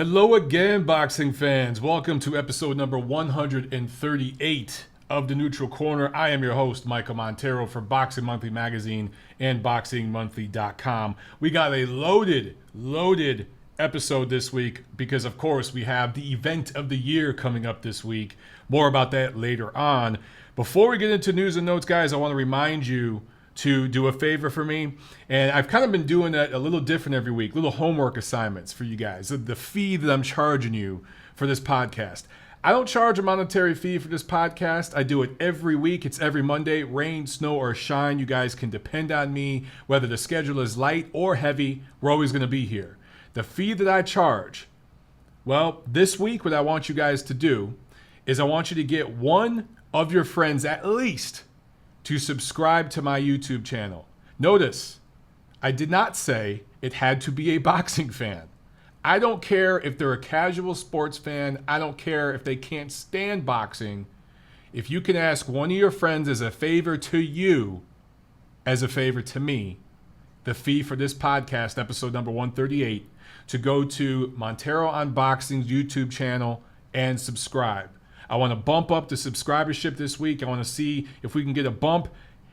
Hello again, boxing fans. Welcome to episode number 138 of the Neutral Corner. I am your host, Michael Montero for Boxing Monthly Magazine and BoxingMonthly.com. We got a loaded episode this week because, of course, we have the event of the year coming up this week. More about that later on. Before we get into news and notes, guys, I want to remind you to do a favor for me. And I've kind of been doing that a little different every week, little homework assignments for you guys. The fee that I'm charging you for this podcast. I don't charge a monetary fee for this podcast. I do it every week. It's every Monday, rain, snow, or shine. You guys can depend on me. Whether the schedule is light or heavy, we're always going to be here. The fee that I charge, well, this week what I want you guys to do is I want you to get one of your friends at least to subscribe to my YouTube channel. Notice, I did not say it had to be a boxing fan. I don't care if they're a casual sports fan. I don't care if they can't stand boxing. If you can ask one of your friends as a favor to you, as a favor to me, the fee for this podcast, episode number 138, to go to Montero on Boxing's YouTube channel and subscribe. I want to bump up the subscribership this week. I want to see if we can get a bump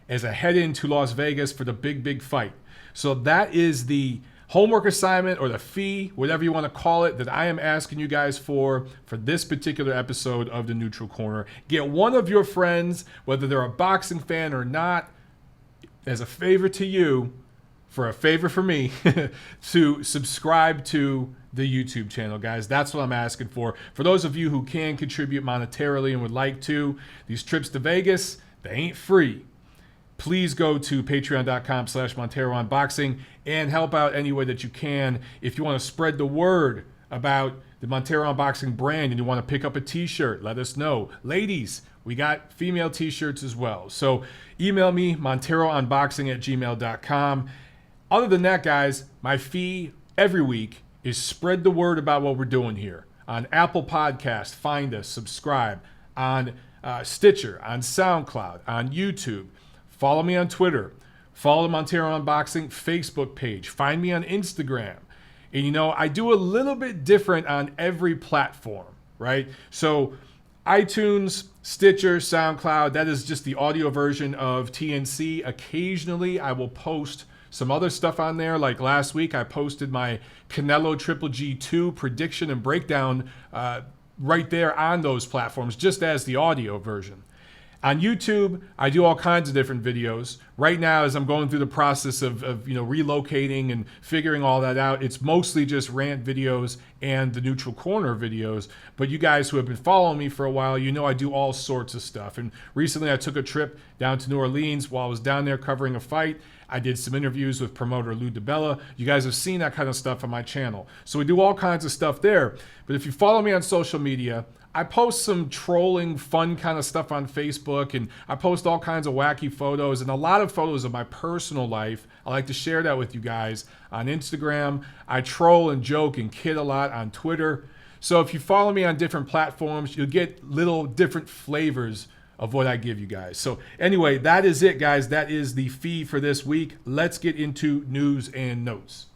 as I head into Las Vegas for the big fight. So that is the homework assignment or the fee, whatever you want to call it, that I am asking you guys for this particular episode of the Neutral Corner. Get one of your friends, whether they're a boxing fan or not, as a favor to you, for a favor for me, to subscribe to the YouTube channel, guys. That's what I'm asking for. For those of you who can contribute monetarily and would like to, these trips to Vegas, they ain't free. Please go to patreon.com/MonteroOnBoxing and help out any way that you can. If you want to spread the word about the Montero on Boxing brand and you want to pick up a t-shirt, let us know. Ladies, we got female t-shirts as well. So email me, monteroonboxing@gmail.com. Other than that, guys, my fee every week is spread the word about what we're doing here. On Apple Podcast, find us, subscribe. On Stitcher, on SoundCloud, on YouTube. Follow me on Twitter. Follow the Montero on Boxing Facebook page. Find me on Instagram. And you know, I do a little bit different on every platform, right? So iTunes, Stitcher, SoundCloud, that is just the audio version of TNC. Occasionally, I will post some other stuff on there. Like last week, I posted my Canelo-GGG2 prediction and breakdown right there on those platforms, just as the audio version. On YouTube, I do all kinds of different videos. Right now, as I'm going through the process of relocating and figuring all that out, it's mostly just rant videos and the Neutral Corner videos. But you guys who have been following me for a while, you know I do all sorts of stuff. And recently, I took a trip down to New Orleans. While I was down there covering a fight, I did some interviews with promoter Lou DiBella. You guys have seen that kind of stuff on my channel. So we do all kinds of stuff there. But if you follow me on social media, I post some trolling, fun kind of stuff on Facebook, and I post all kinds of wacky photos and a lot of photos of my personal life. I like to share that with you guys on Instagram. I troll and joke and kid a lot on Twitter. So if you follow me on different platforms, you'll get little different flavors of what I give you guys. So anyway, that is it, guys. That is the fee for this week. Let's get into news and notes.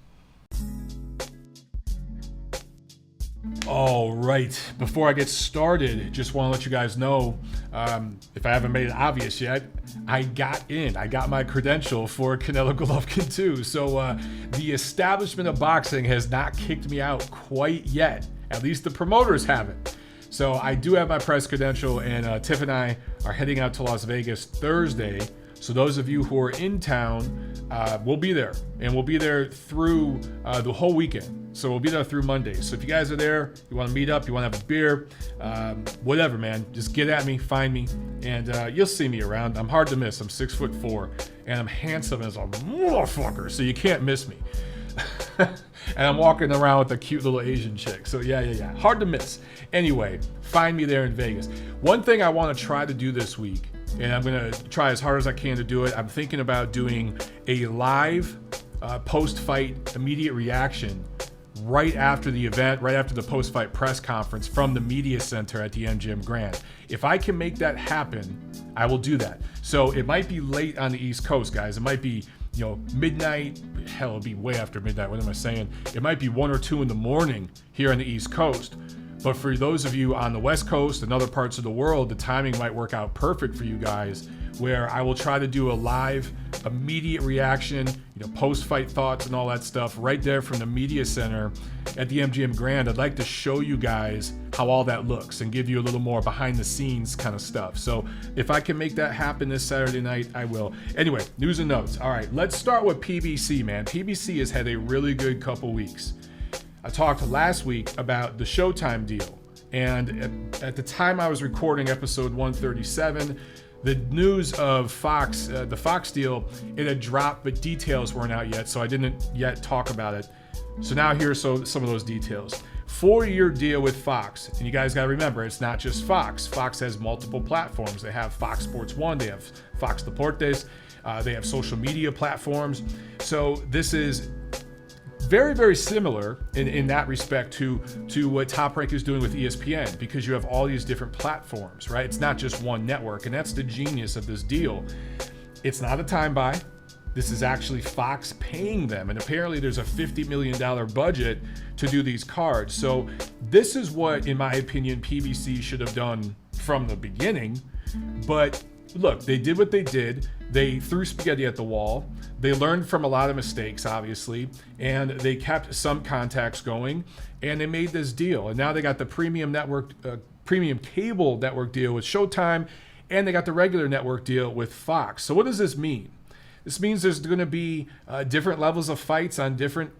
All right, before I get started, just want to let you guys know, if I haven't made it obvious yet, I got my credential for Canelo-Golovkin2. So the establishment of boxing has not kicked me out quite yet. At least the promoters haven't. So I do have my press credential, and Tiff and I are heading out to Las Vegas Thursday. So those of you who are in town, we'll be there, and we'll be there through the whole weekend. So we'll be there through Monday. So if you guys are there, you want to meet up, you want to have a beer, whatever, man, just get at me, find me, and you'll see me around. I'm hard to miss. I'm 6'4", and I'm handsome as a motherfucker, so you can't miss me. And I'm walking around with a cute little Asian chick. So yeah. Hard to miss. Anyway, find me there in Vegas. One thing I want to try to do this week, and I'm going to try as hard as I can to do it, I'm thinking about doing a live post-fight immediate reaction right after the event, right after the post-fight press conference from the media center at the MGM Grand. If I can make that happen, I will do that. So it might be late on the East Coast, guys. It might be midnight. Hell, it'll be way after midnight. What am I saying? It might be 1 or 2 in the morning here on the East Coast. But for those of you on the West Coast and other parts of the world, the timing might work out perfect for you guys, where I will try to do a live, immediate reaction, post-fight thoughts and all that stuff right there from the media center at the MGM Grand. I'd like to show you guys how all that looks and give you a little more behind-the-scenes kind of stuff. So if I can make that happen this Saturday night, I will. Anyway, news and notes. All right, let's start with PBC, man. PBC has had a really good couple weeks. I talked last week about the Showtime deal, and at the time I was recording episode 137, the news of Fox, the Fox deal, it had dropped, but details weren't out yet, so I didn't yet talk about it. So now here's some of those details. 4-year deal with Fox, and you guys got to remember, it's not just Fox. Fox has multiple platforms. They have Fox Sports 1, they have Fox Deportes, they have social media platforms. So this is very, very similar in that respect to what Top Rank is doing with ESPN, because you have all these different platforms, right? It's not just one network, and that's the genius of this deal. It's not a time buy. This is actually Fox paying them, and apparently there's a $50 million budget to do these cards. So this is what, in my opinion, PBC should have done from the beginning. But look, they did what they did. They threw spaghetti at the wall. They learned from a lot of mistakes, obviously, and they kept some contacts going, and they made this deal. And now they got the premium network, premium cable network deal with Showtime, and they got the regular network deal with Fox. So what does this mean? This means there's going to be different levels of fights on different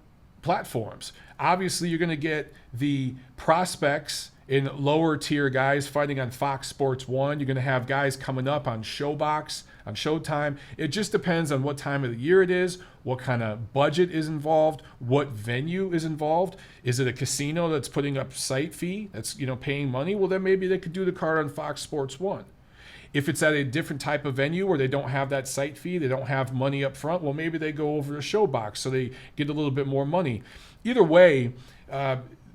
platforms. Obviously, you're going to get the prospects in lower tier guys fighting on Fox Sports 1. You're going to have guys coming up on Showbox, on Showtime. It just depends on what time of the year it is, what kind of budget is involved, what venue is involved. Is it a casino that's putting up site fee, that's paying money? Well, then maybe they could do the card on Fox Sports 1. If it's at a different type of venue where they don't have that site fee, they don't have money up front, well, maybe they go over to Showbox so they get a little bit more money. Either way,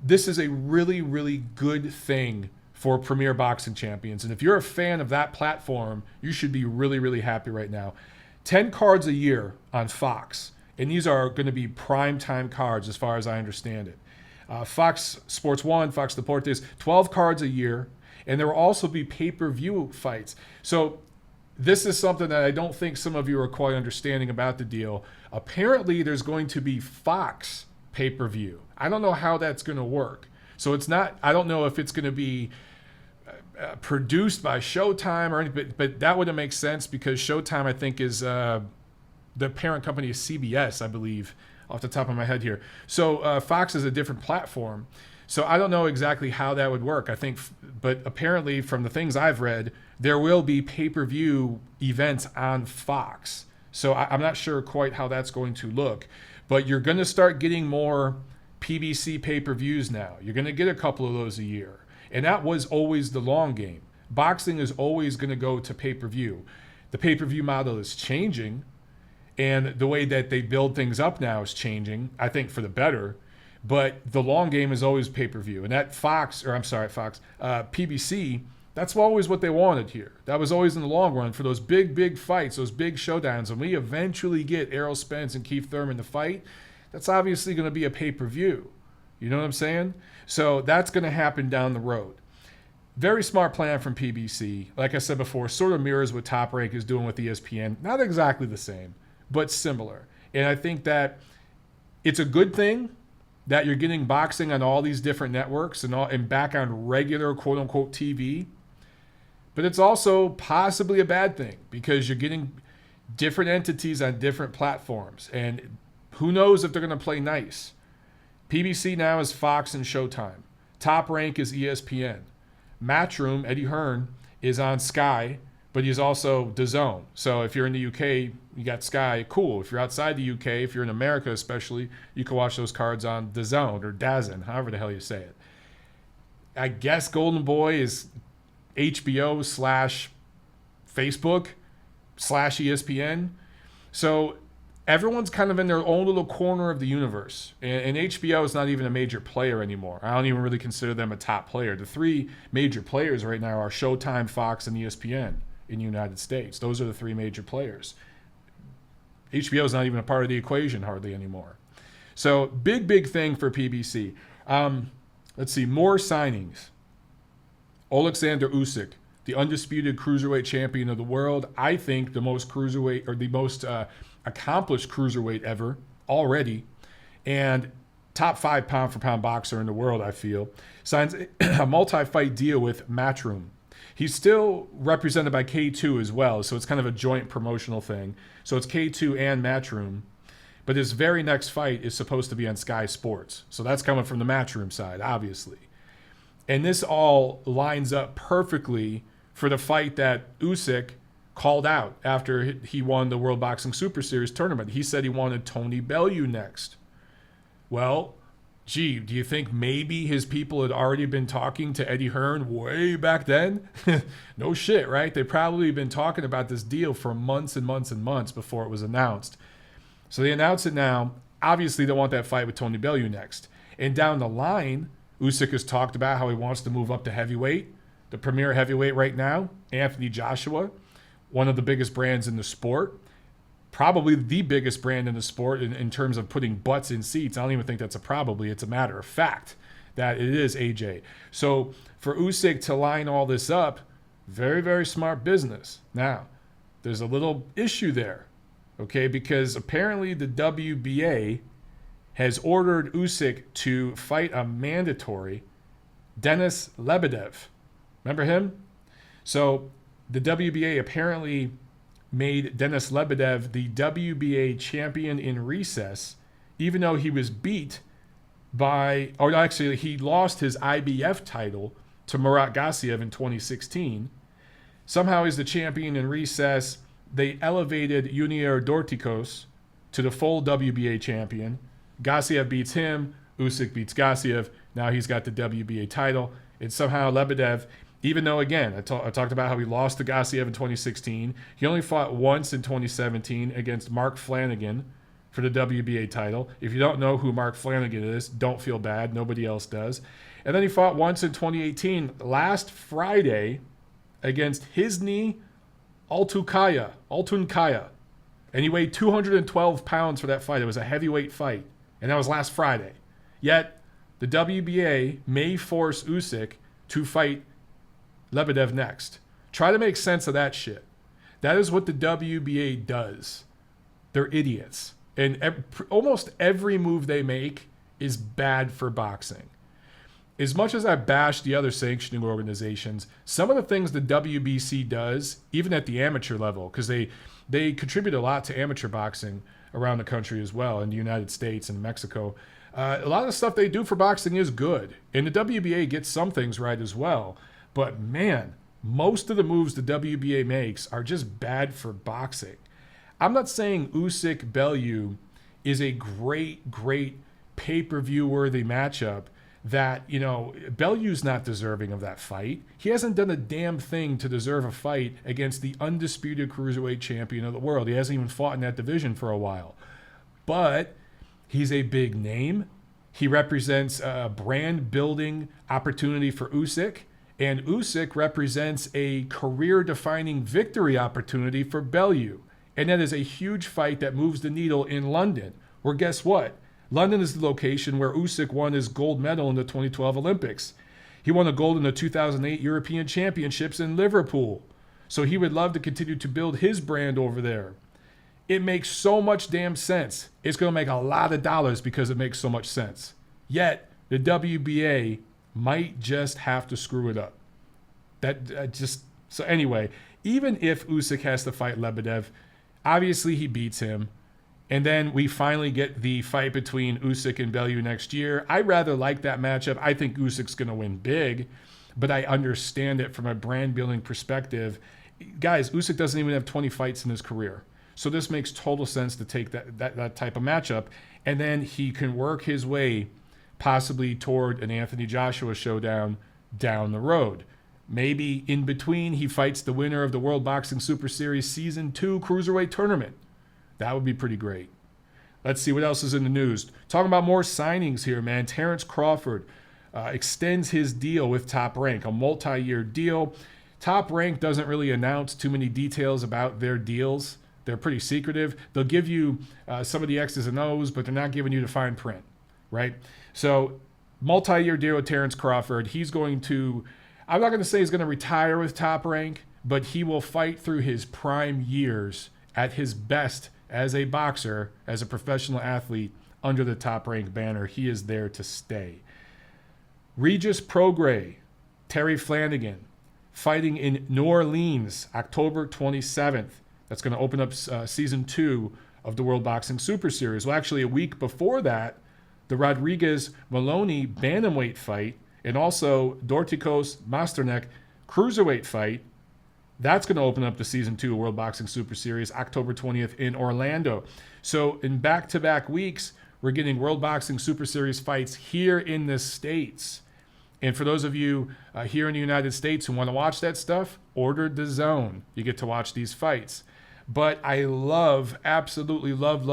this is a really, really good thing for Premier Boxing Champions. And if you're a fan of that platform, you should be really, really happy right now. 10 cards a year on Fox. And these are going to be prime time cards as far as I understand it. Fox Sports 1, Fox Deportes, 12 cards a year. And there will also be pay-per-view fights. So this is something that I don't think some of you are quite understanding about the deal. Apparently, there's going to be Fox pay-per-view. I don't know how that's going to work. So it's not, I don't know if it's going to be produced by Showtime or anything, but that wouldn't make sense because Showtime, I think, is the parent company is CBS, I believe, off the top of my head here. So Fox is a different platform. So I don't know exactly how that would work. I think, but apparently from the things I've read, there will be pay-per-view events on Fox. So I'm not sure quite how that's going to look, but you're going to start getting more PBC pay-per-views now. You're going to get a couple of those a year. And that was always the long game. Boxing is always going to go to pay-per-view. The pay-per-view model is changing, and the way that they build things up now is changing, I think, for the better. But the long game is always pay-per-view. And that PBC, that's always what they wanted here. That was always in the long run for those big, big fights, those big showdowns. When we eventually get Errol Spence and Keith Thurman to fight, that's obviously going to be a pay-per-view. You know what I'm saying? So that's going to happen down the road. Very smart plan from PBC. Like I said before, sort of mirrors what Top Rank is doing with ESPN. Not exactly the same, but similar. And I think that it's a good thing that you're getting boxing on all these different networks and back on regular quote-unquote TV. But it's also possibly a bad thing because you're getting different entities on different platforms. And who knows if they're going to play nice. PBC now is Fox and Showtime. Top Rank is ESPN. Matchroom, Eddie Hearn, is on Sky, but he's also DAZN. So if you're in the UK, you got Sky, cool. If you're outside the UK, if you're in America especially, you can watch those cards on DAZN or DAZN, however the hell you say it. I guess Golden Boy is HBO / Facebook / ESPN. So everyone's kind of in their own little corner of the universe. And HBO is not even a major player anymore. I don't even really consider them a top player. The three major players right now are Showtime, Fox, and ESPN in the United States. Those are the three major players. HBO's not even a part of the equation hardly anymore. So big thing for PBC. Let's see, more signings. Oleksandr Usyk, the undisputed cruiserweight champion of the world. I think the most cruiserweight, or the most accomplished cruiserweight ever already. And top 5 pound-for-pound boxer in the world, I feel. Signs a multi-fight deal with Matchroom. He's still represented by K2 as well, so it's kind of a joint promotional thing. So it's K2 and Matchroom. But his very next fight is supposed to be on Sky Sports. So that's coming from the Matchroom side, obviously. And this all lines up perfectly for the fight that Usyk called out after he won the World Boxing Super Series tournament. He said he wanted Tony Bellew next. Well, gee, do you think maybe his people had already been talking to Eddie Hearn way back then? No shit, right? They've probably been talking about this deal for months and months and months before it was announced. So they announce it now. Obviously, they want that fight with Tony Bellew next. And down the line, Usyk has talked about how he wants to move up to heavyweight. The premier heavyweight right now, Anthony Joshua, one of the biggest brands in the sport. Probably the biggest brand in the sport in terms of putting butts in seats. I don't even think that's a probably. It's a matter of fact that it is AJ. So for Usyk to line all this up, very smart business. Now, there's a little issue there. Okay, because apparently the WBA has ordered Usyk to fight a mandatory Denis Lebedev. Remember him? So the WBA apparently made Denis Lebedev the WBA champion in recess, even though he was beat by, or actually he lost his IBF title to Murat Gassiev in 2016. Somehow he's the champion in recess. They elevated Junior Dorticos to the full WBA champion. Gassiev beats him. Usyk beats Gassiev. Now he's got the WBA title. And somehow Lebedev, even though, again, I talked about how he lost to Gassiev in 2016. He only fought once in 2017 against Mark Flanagan for the WBA title. If you don't know who Mark Flanagan is, don't feel bad. Nobody else does. And then he fought once in 2018, last Friday, against Hisni Altunkaya. And he weighed 212 pounds for that fight. It was a heavyweight fight. And that was last Friday. Yet, the WBA may force Usyk to fight Lebedev next. Try to make sense of that shit. That is what the WBA does. They're idiots. And almost every move they make is bad for boxing. As much as I bash the other sanctioning organizations, some of the things the WBC does, even at the amateur level, because they contribute a lot to amateur boxing around the country as well, in the United States and Mexico. A lot of the stuff they do for boxing is good. And the WBA gets some things right as well. But man, most of the moves the WBA makes are just bad for boxing. I'm not saying Usyk Bellew is a great pay-per-view worthy matchup that, you know, Bellew's not deserving of that fight. He hasn't done a damn thing to deserve a fight against the undisputed cruiserweight champion of the world. He hasn't even fought in that division for a while. But he's a big name. He represents a brand-building opportunity for Usyk. And Usyk represents a career-defining victory opportunity for Bellew. And that is a huge fight that moves the needle in London, where guess what? London is the location where Usyk won his gold medal in the 2012 Olympics. He won a gold in the 2008 European Championships in Liverpool. So he would love to continue to build his brand over there. It makes so much damn sense. It's going to make a lot of dollars because it makes so much sense. Yet, the WBA might just have to screw it up. So anyway, even if Usyk has to fight Lebedev, obviously he beats him. And then we finally get the fight between Usyk and Bellew next year. I rather like that matchup. I think Usyk's going to win big, but I understand it from a brand-building perspective. Guys, Usyk doesn't even have 20 fights in his career. So this makes total sense to take that type of matchup. And then he can work his way possibly toward an Anthony Joshua showdown down the road. Maybe in between, he fights the winner of the World Boxing Super Series Season 2 Cruiserweight Tournament. That would be pretty great. Let's see what else is in the news. Talking about more signings here, man. Terrence Crawford extends his deal with Top Rank, a multi-year deal. Top Rank doesn't really announce too many details about their deals. They're pretty secretive. They'll give you some of the X's and O's, but they're not giving you the fine print, right? So multi-year deal with Terrence Crawford. He's going to, I'm not going to say he's going to retire with Top Rank, but he will fight through his prime years at his best as a boxer, as a professional athlete under the Top Rank banner. He is there to stay. Regis Prograis, Terry Flanagan, fighting in New Orleans, October 27th. That's going to open up season 2 of the World Boxing Super Series. Well, actually, a week before that, the Rodriguez-Maloney bantamweight fight and also Dorticos-Masternek cruiserweight fight, that's going to open up the season 2 of World Boxing Super Series, October 20th in Orlando. So in back-to-back weeks, we're getting World Boxing Super Series fights here in the States. And for those of you here in the United States who want to watch that stuff, order DAZN. You get to watch these fights. But I absolutely love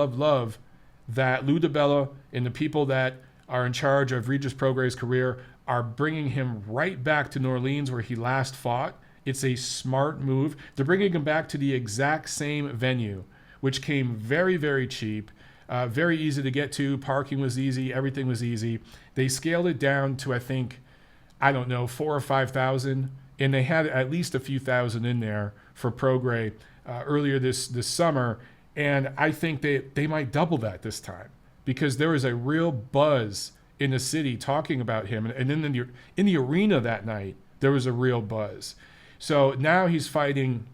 that Lou DiBella and the people that are in charge of Regis Prograis' career are bringing him right back to New Orleans where he last fought. It's a smart move. They're bringing him back to the exact same venue, which came very, very cheap, very easy to get to. Parking was easy. Everything was easy. They scaled it down to, I think, 4,000 or 5,000, and they had at least a few thousand in there for Prograis earlier this summer, and I think they might double that this time because there was a real buzz in the city talking about him, and then in the arena that night there was a real buzz. So now he's fighting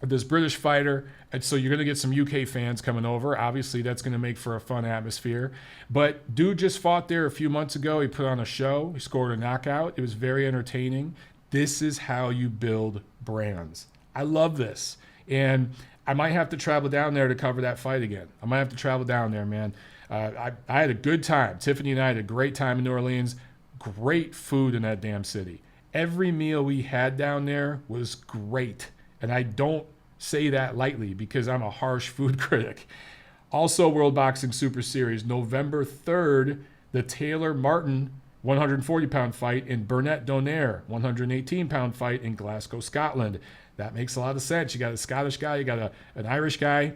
this British fighter, and so you're going to get some UK fans coming over. Obviously, that's going to make for a fun atmosphere. But dude just fought there a few months ago. He put on a show. He scored a knockout. It was very entertaining. This is how you build brands. I love this. And I might have to travel down there to cover that fight again. I might have to travel down there, man. I had a good time. Tiffany and I had a great time in New Orleans. Great food in that damn city. Every meal we had down there was great. And I don't say that lightly because I'm a harsh food critic. Also, World Boxing Super Series, November 3rd, the Taylor Martin 140-pound fight and Burnett Donaire 118-pound fight in Glasgow, Scotland. That makes a lot of sense. You got a Scottish guy, you got an Irish guy.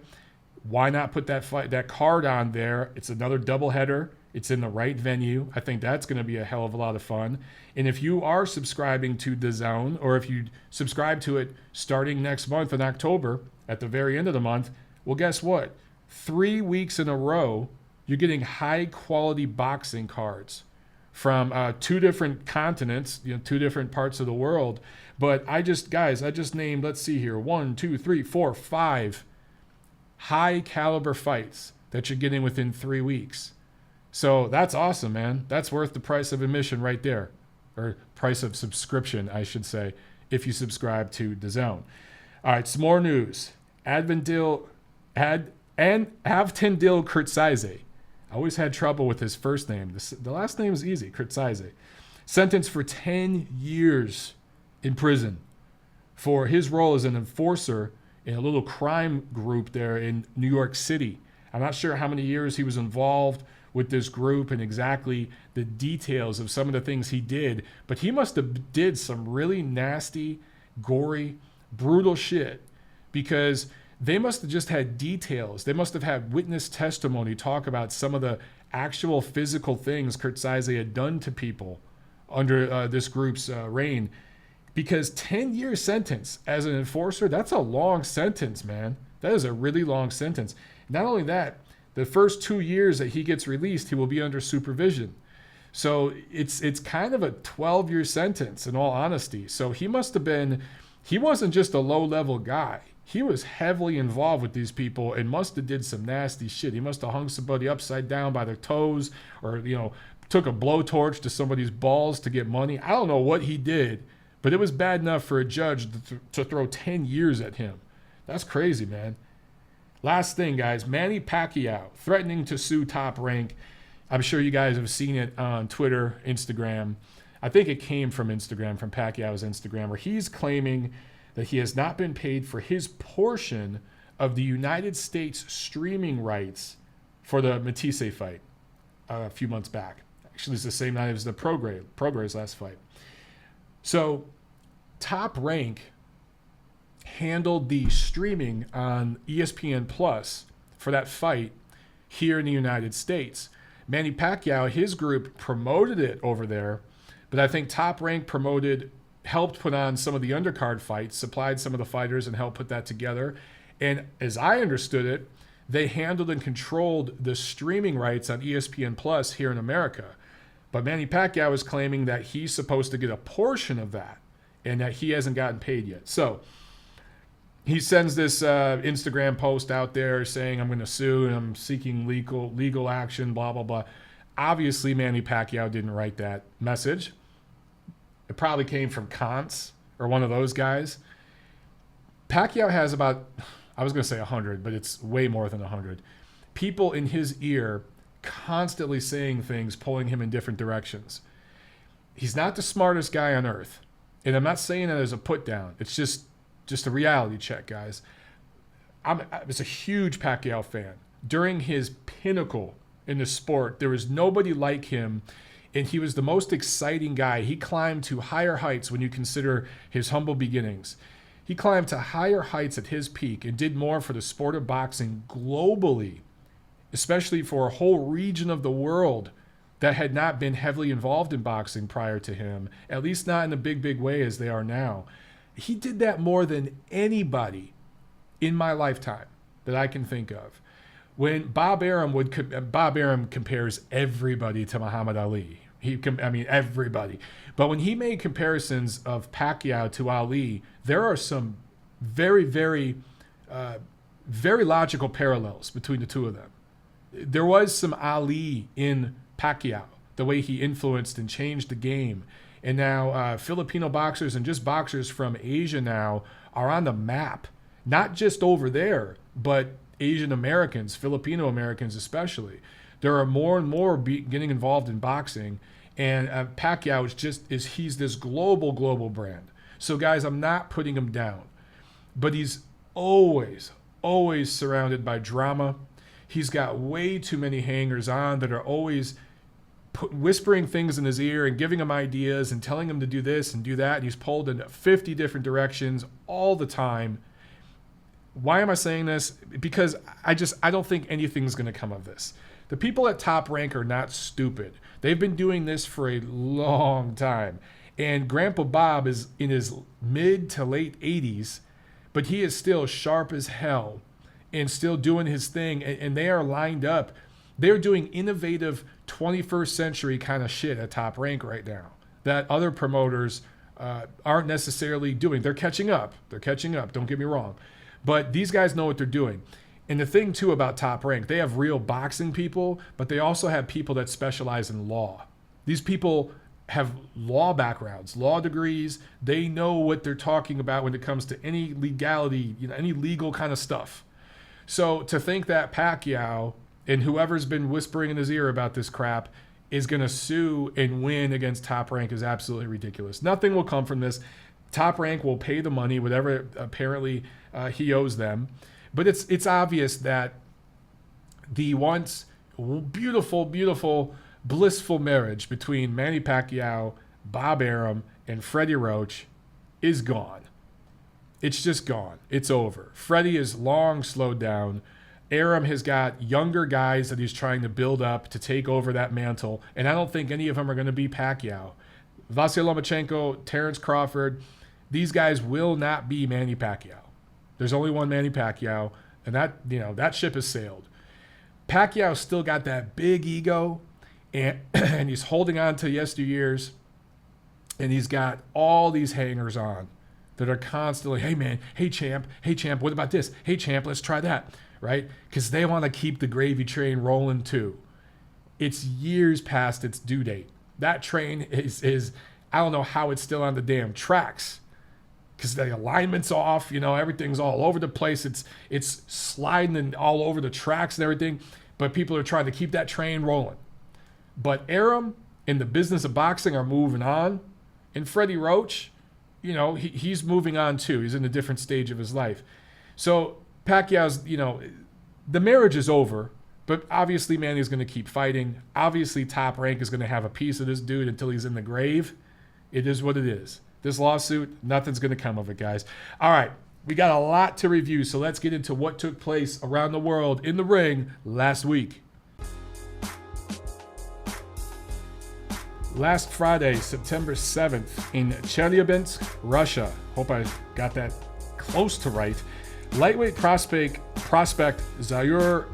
Why not put that card on there? It's another doubleheader. It's in the right venue. I think that's going to be a hell of a lot of fun. And if you are subscribing to DAZN, or if you subscribe to it starting next month in October, at the very end of the month, well, guess what? 3 weeks in a row, you're getting high-quality boxing cards from 2 different continents, 2 different parts of the world. But I just named, let's see here, 1, 2, 3, 4, 5 high-caliber fights that you're getting within 3 weeks. So that's awesome, man. That's worth the price of admission right there. Or price of subscription, I should say, if you subscribe to DAZN. All right, some more news. Avtandil Kurtsaise. I always had trouble with his first name. The last name is easy, Kurtsaise. Sentenced for 10 years in prison for his role as an enforcer in a little crime group there in New York City. I'm not sure how many years he was involved with this group and exactly the details of some of the things he did, but he must have did some really nasty, gory, brutal shit because they must have just had details. They must have had witness testimony talk about some of the actual physical things Kurtsaise had done to people under this group's reign. Because 10-year sentence as an enforcer, that's a long sentence, man. That is a really long sentence. Not only that, the first 2 years that he gets released, he will be under supervision. So it's kind of a 12-year sentence in all honesty. So he wasn't just a low-level guy. He was heavily involved with these people and must have did some nasty shit. He must have hung somebody upside down by their toes or, took a blowtorch to somebody's balls to get money. I don't know what he did, but it was bad enough for a judge to throw 10 years at him. That's crazy, man. Last thing, guys, Manny Pacquiao threatening to sue Top Rank. I'm sure you guys have seen it on Twitter, Instagram. I think it came from Instagram, from Pacquiao's Instagram, where he's claiming that he has not been paid for his portion of the United States streaming rights for the Matisse fight a few months back. Actually, it's the same night as the Prograis last fight. So Top Rank handled the streaming on ESPN Plus for that fight here in the United States. Manny Pacquiao, his group promoted it over there, but I think Top Rank helped put on some of the undercard fights, supplied some of the fighters and helped put that together. And as I understood it, they handled and controlled the streaming rights on ESPN Plus here in America. But Manny Pacquiao is claiming that he's supposed to get a portion of that and that he hasn't gotten paid yet. So he sends this Instagram post out there saying, I'm going to sue and I'm seeking legal action, blah, blah, blah. Obviously, Manny Pacquiao didn't write that message. It probably came from Kantz or one of those guys. Pacquiao has about, I was going to say 100, but it's way more than 100. People in his ear constantly saying things, pulling him in different directions. He's not the smartest guy on earth. And I'm not saying that as a put down. It's just a reality check, guys. I was a huge Pacquiao fan. During his pinnacle in the sport, there was nobody like him, and he was the most exciting guy. He climbed to higher heights when you consider his humble beginnings. He climbed to higher heights at his peak and did more for the sport of boxing globally, especially for a whole region of the world that had not been heavily involved in boxing prior to him, at least not in a big way as they are now. He did that more than anybody in my lifetime that I can think of. When Bob Arum compares everybody to Muhammad Ali. Everybody. But when he made comparisons of Pacquiao to Ali, there are some very, very, very logical parallels between the two of them. There was some Ali in Pacquiao, the way he influenced and changed the game. And now Filipino boxers and just boxers from Asia now are on the map, not just over there, but Asian Americans, Filipino Americans especially. There are more and more getting involved in boxing, and Pacquiao he's this global brand. So guys, I'm not putting him down, but he's always surrounded by drama. He's got way too many hangers on that are always whispering things in his ear and giving him ideas and telling him to do this and do that. And he's pulled in 50 different directions all the time. Why am I saying this? Because I don't think anything's going to come of this. The people at Top Rank are not stupid. They've been doing this for a long time. And Grandpa Bob is in his mid to late 80s, but he is still sharp as hell and still doing his thing. And they are lined up. They're doing innovative 21st century kind of shit at Top Rank right now that other promoters aren't necessarily doing. They're catching up. Don't get me wrong. But these guys know what they're doing. And the thing, too, about Top Rank, they have real boxing people, but they also have people that specialize in law. These people have law backgrounds, law degrees. They know what they're talking about when it comes to any legality, any legal kind of stuff. So to think that Pacquiao and whoever's been whispering in his ear about this crap is going to sue and win against Top Rank is absolutely ridiculous. Nothing will come from this. Top Rank will pay the money, whatever apparently he owes them. But it's obvious that the once beautiful, blissful marriage between Manny Pacquiao, Bob Arum, and Freddie Roach is gone. It's just gone. It's over. Freddie is long slowed down. Arum has got younger guys that he's trying to build up to take over that mantle, and I don't think any of them are going to be Pacquiao. Vasyl Lomachenko, Terrence Crawford, these guys will not be Manny Pacquiao. There's only one Manny Pacquiao, and that ship has sailed. Pacquiao's still got that big ego, and he's holding on to yesteryears, and he's got all these hangers on that are constantly, hey man, hey champ, what about this? Hey champ, let's try that, right? Because they want to keep the gravy train rolling too. It's years past its due date. That train is I don't know how it's still on the damn tracks. Because the alignment's off, everything's all over the place. It's sliding and all over the tracks and everything. But people are trying to keep that train rolling. But Arum in the business of boxing are moving on. And Freddie Roach, he's moving on too. He's in a different stage of his life. So Pacquiao's, the marriage is over. But obviously Manny's going to keep fighting. Obviously Top Rank is going to have a piece of this dude until he's in the grave. It is what it is. This lawsuit, nothing's going to come of it, guys. All right, we got a lot to review, so let's get into what took place around the world in the ring last week. Last Friday, September 7th, in Chelyabinsk, Russia, hope I got that close to right, lightweight prospect Zaur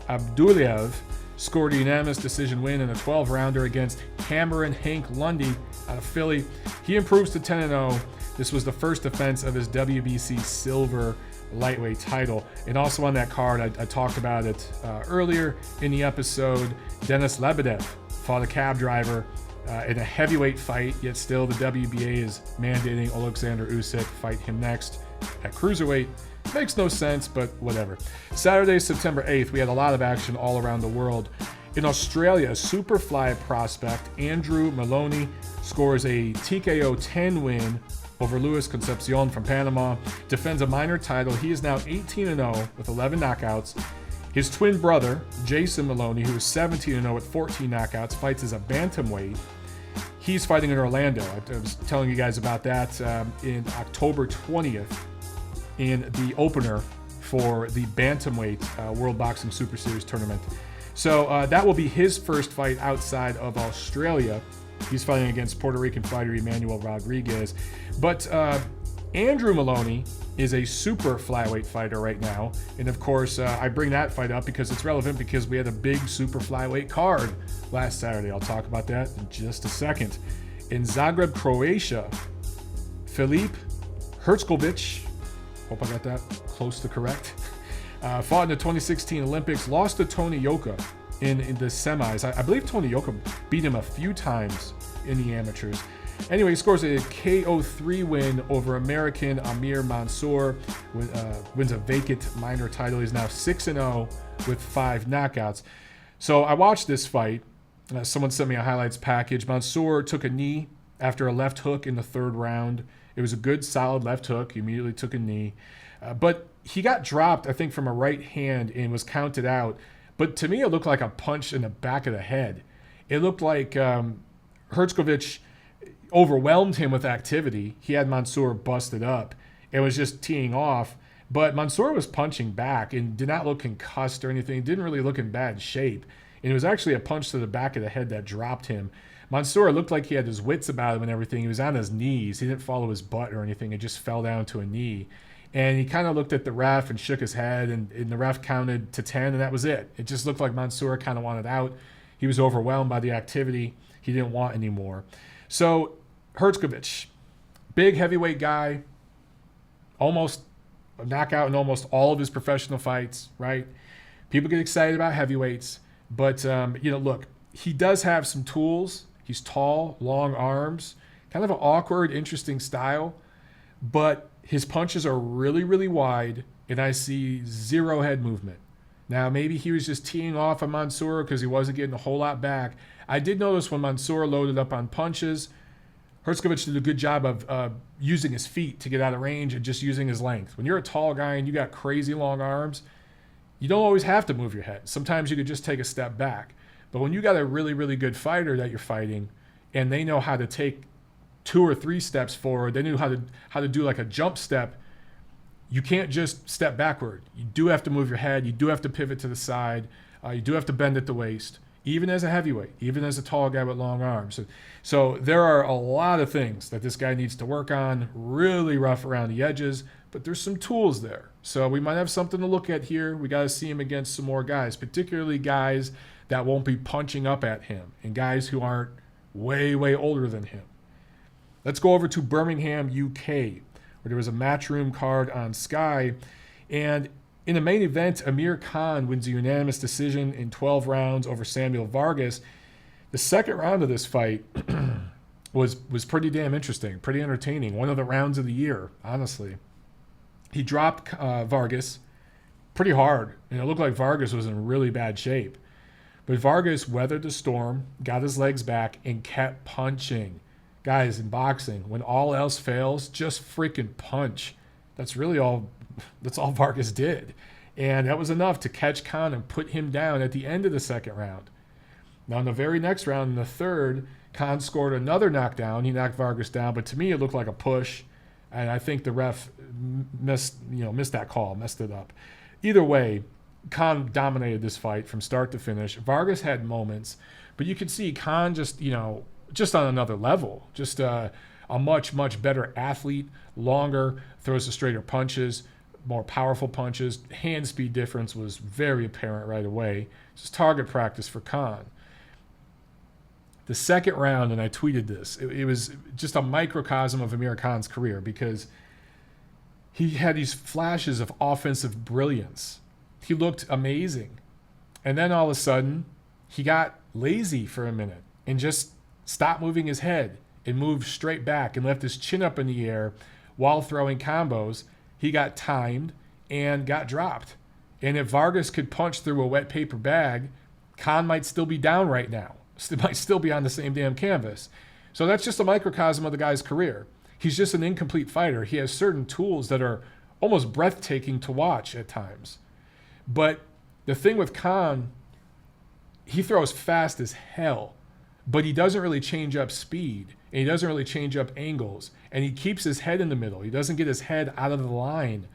Abdullayev scored a unanimous decision win in a 12-rounder against Cameron Hank Lundy out of Philly. He improves to 10-0. This was the first defense of his WBC silver lightweight title. And also on that card, I talked about it earlier in the episode, Denis Lebedev fought a cab driver in a heavyweight fight, yet still the WBA is mandating Oelsandr Usyk fight him next at cruiserweight. Makes no sense, but whatever. Saturday, September 8th, we had a lot of action all around the world. In Australia, Superfly prospect Andrew Maloney scores a TKO 10 win over Luis Concepcion from Panama, defends a minor title. He is now 18-0 with 11 knockouts. His twin brother, Jason Maloney, who is 17-0 with 14 knockouts, fights as a bantamweight. He's fighting in Orlando. I was telling you guys about that in October 20th in the opener for the Bantamweight World Boxing Super Series tournament. So that will be his first fight outside of Australia. He's fighting against Puerto Rican fighter Emmanuel Rodriguez. But Andrew Maloney is a super flyweight fighter right now. And of course, I bring that fight up because it's relevant because we had a big super flyweight card last Saturday. I'll talk about that in just a second. In Zagreb, Croatia, Filip Hrckovic, hope I got that close to correct, fought in the 2016 Olympics, lost to Tony Ioka in the semis. I believe Tony Ioka beat him a few times in the amateurs. Anyway, he scores a KO3 win over American Amir Mansour, wins a vacant minor title. He's now 6-0 with 5 knockouts. So I watched this fight. Someone sent me a highlights package. Mansour took a knee after a left hook in the 3rd round. It was a good, solid left hook. He immediately took a knee. But he got dropped, I think, from a right hand and was counted out. But to me, it looked like a punch in the back of the head. It looked like Hrckovic overwhelmed him with activity. He had Mansour busted up. It was just teeing off. But Mansour was punching back and did not look concussed or anything. Didn't really look in bad shape. And it was actually a punch to the back of the head that dropped him. Mansour looked like he had his wits about him and everything. He was on his knees. He didn't follow his butt or anything. It just fell down to a knee. And he kind of looked at the ref and shook his head, and the ref counted to 10, and that was it. It just looked like Mansour kind of wanted out. He was overwhelmed by the activity. He didn't want anymore. So Hrckovic, big heavyweight guy, almost a knockout in almost all of his professional fights, right? People get excited about heavyweights, but look, he does have some tools. He's tall, long arms, kind of an awkward, interesting style, but his punches are really, really wide, and I see zero head movement. Now, maybe he was just teeing off on Mansour because he wasn't getting a whole lot back. I did notice when Mansour loaded up on punches, Hrckovic did a good job of using his feet to get out of range and just using his length. When you're a tall guy and you got crazy long arms, you don't always have to move your head. Sometimes you could just take a step back. But when you got a really, really good fighter that you're fighting and they know how to take 2 or 3 steps forward, they knew how to do like a jump step, you can't just step backward. You do have to move your head. You do have to pivot to the side. You do have to bend at the waist, even as a heavyweight, even as a tall guy with long arms. So there are a lot of things that this guy needs to work on, really rough around the edges, but there's some tools there. So we might have something to look at here. We got to see him against some more guys, particularly guys that won't be punching up at him and guys who aren't way, way older than him. Let's go over to Birmingham, UK, where there was a Matchroom card on Sky. And in the main event, Amir Khan wins a unanimous decision in 12 rounds over Samuel Vargas. The second round of this fight was pretty damn interesting, pretty entertaining. One of the rounds of the year, honestly. He dropped Vargas pretty hard, and it looked like Vargas was in really bad shape. But Vargas weathered the storm, got his legs back, and kept punching. Guys, in boxing, when all else fails, just freaking punch. That's all Vargas did. And that was enough to catch Khan and put him down at the end of the second round. Now, in the very next round, in the third, Khan scored another knockdown. He knocked Vargas down, but to me, it looked like a push. And I think the ref missed that call, messed it up. Either way, Khan dominated this fight from start to finish. Vargas had moments, but you could see Khan just on another level, just a much, much better athlete, longer, throws the straighter punches, more powerful punches. Hand speed difference was very apparent right away. Just target practice for Khan. The second round, and I tweeted this, it was just a microcosm of Amir Khan's career because he had these flashes of offensive brilliance. He looked amazing. And then all of a sudden, he got lazy for a minute and just stopped moving his head and moved straight back and left his chin up in the air while throwing combos. He got timed and got dropped. And if Vargas could punch through a wet paper bag, Khan might still be down right now. Might still be on the same damn canvas. So that's just a microcosm of the guy's career. He's just an incomplete fighter. He has certain tools that are almost breathtaking to watch at times. But the thing with Khan, he throws fast as hell, but he doesn't really change up speed, and he doesn't really change up angles, and he keeps his head in the middle. He doesn't get his head out of the line.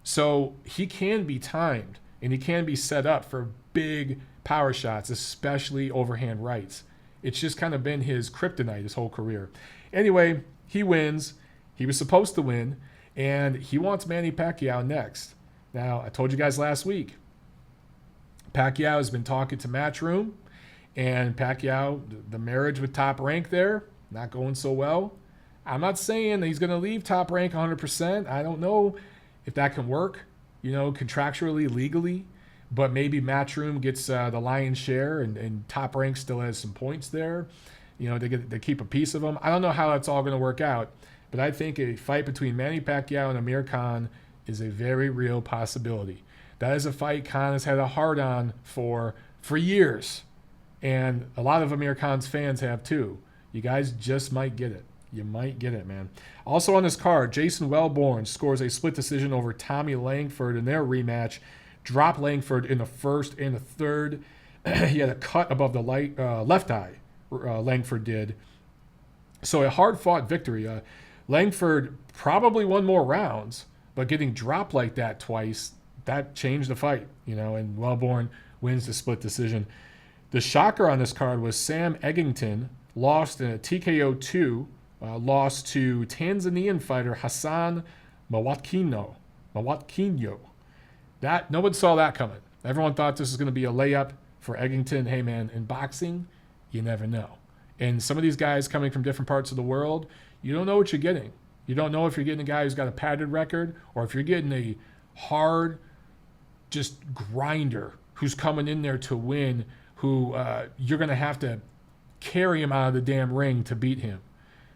So he can be timed, and he can be set up for big power shots, especially overhand rights. It's just kind of been his kryptonite his whole career. Anyway, he wins. He was supposed to win, and he wants Manny Pacquiao next. Now, I told you guys last week, Pacquiao has been talking to Matchroom, and Pacquiao, the marriage with Top Rank there, not going so well. I'm not saying that he's going to leave Top Rank 100%. I don't know if that can work, contractually, legally. But maybe Matchroom gets the lion's share, and Top Rank still has some points there. They keep a piece of them. I don't know how that's all going to work out, but I think a fight between Manny Pacquiao and Amir Khan is a very real possibility. That is a fight Khan has had a hard-on for years, and a lot of Amir Khan's fans have too. You guys just might get it. You might get it, man. Also on this card, Jason Wellborn scores a split decision over Tommy Langford in their rematch. Dropped Langford in the first and the third. He had a cut above the left eye, Langford did. So a hard-fought victory. Langford probably won more rounds, but getting dropped like that twice, that changed the fight, and Wellborn wins the split decision. The shocker on this card was Sam Eggington lost in a TKO 2, lost to Tanzanian fighter Hassan Mwakinyo. That no one saw that coming. Everyone thought this was going to be a layup for Eggington. Hey, man, in boxing, you never know. And some of these guys coming from different parts of the world, you don't know what you're getting. You don't know if you're getting a guy who's got a padded record or if you're getting a hard, just grinder who's coming in there to win, who you're going to have to carry him out of the damn ring to beat him.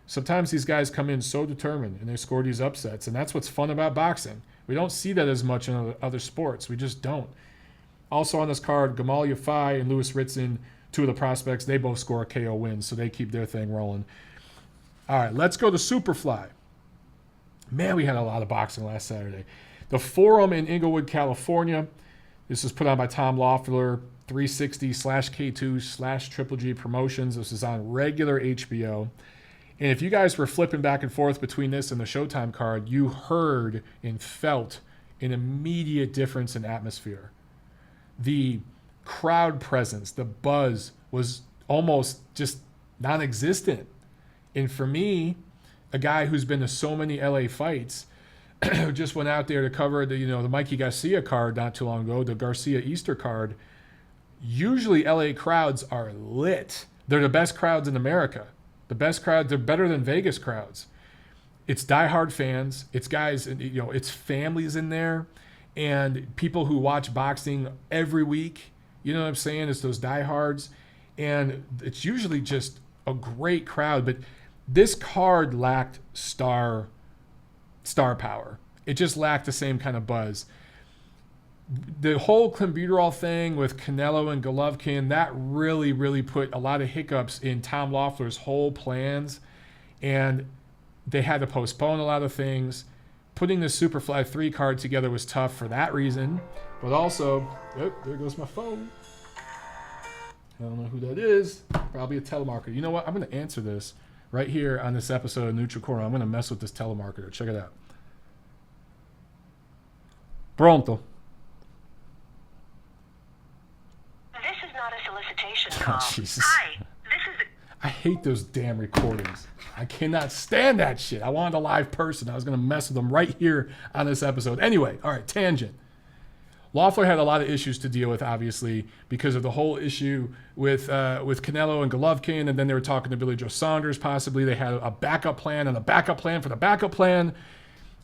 Sometimes these guys come in so determined and they score these upsets, and that's what's fun about boxing. We don't see that as much in other sports. We just don't. Also on this card, Gamal Yafai and Louis Ritson, two of the prospects, they both score a KO win, so they keep their thing rolling. All right, let's go to Superfly. Man, we had a lot of boxing last Saturday. The Forum in Inglewood, California. This was put on by Tom Loeffler, 360/K2/Triple G Promotions. This is on regular HBO. And if you guys were flipping back and forth between this and the Showtime card, you heard and felt an immediate difference in atmosphere. The crowd presence, the buzz was almost just non-existent. And for me, a guy who's been to so many LA fights, who just went out there to cover the Mikey Garcia card not too long ago, the Garcia Easter card, usually LA crowds are lit. They're the best crowds in America. The best crowd, they're better than Vegas crowds. It's diehard fans. It's guys, it's families in there, and people who watch boxing every week. You know what I'm saying? It's those diehards, and it's usually just a great crowd. But this card lacked star power. It just lacked the same kind of buzz. The whole clenbuterol thing with Canelo and Golovkin, that really, really put a lot of hiccups in Tom Loeffler's whole plans, and they had to postpone a lot of things. Putting the Superfly 3 card together was tough for that reason, but also, oh, there goes my phone. I don't know who that is. Probably a telemarketer. You know what? I'm going to answer this right here on this episode of Neutral Corner. I'm going to mess with this telemarketer. Check it out. Pronto. This is not a solicitation Oh, call. Jesus. Hi, this is I hate those damn recordings. I cannot stand that shit. I wanted a live person. I was going to mess with them right here on this episode. Anyway, all right, tangent. Loeffler had a lot of issues to deal with, obviously, because of the whole issue with Canelo and Golovkin, and then they were talking to Billy Joe Saunders, possibly. They had a backup plan and a backup plan for the backup plan.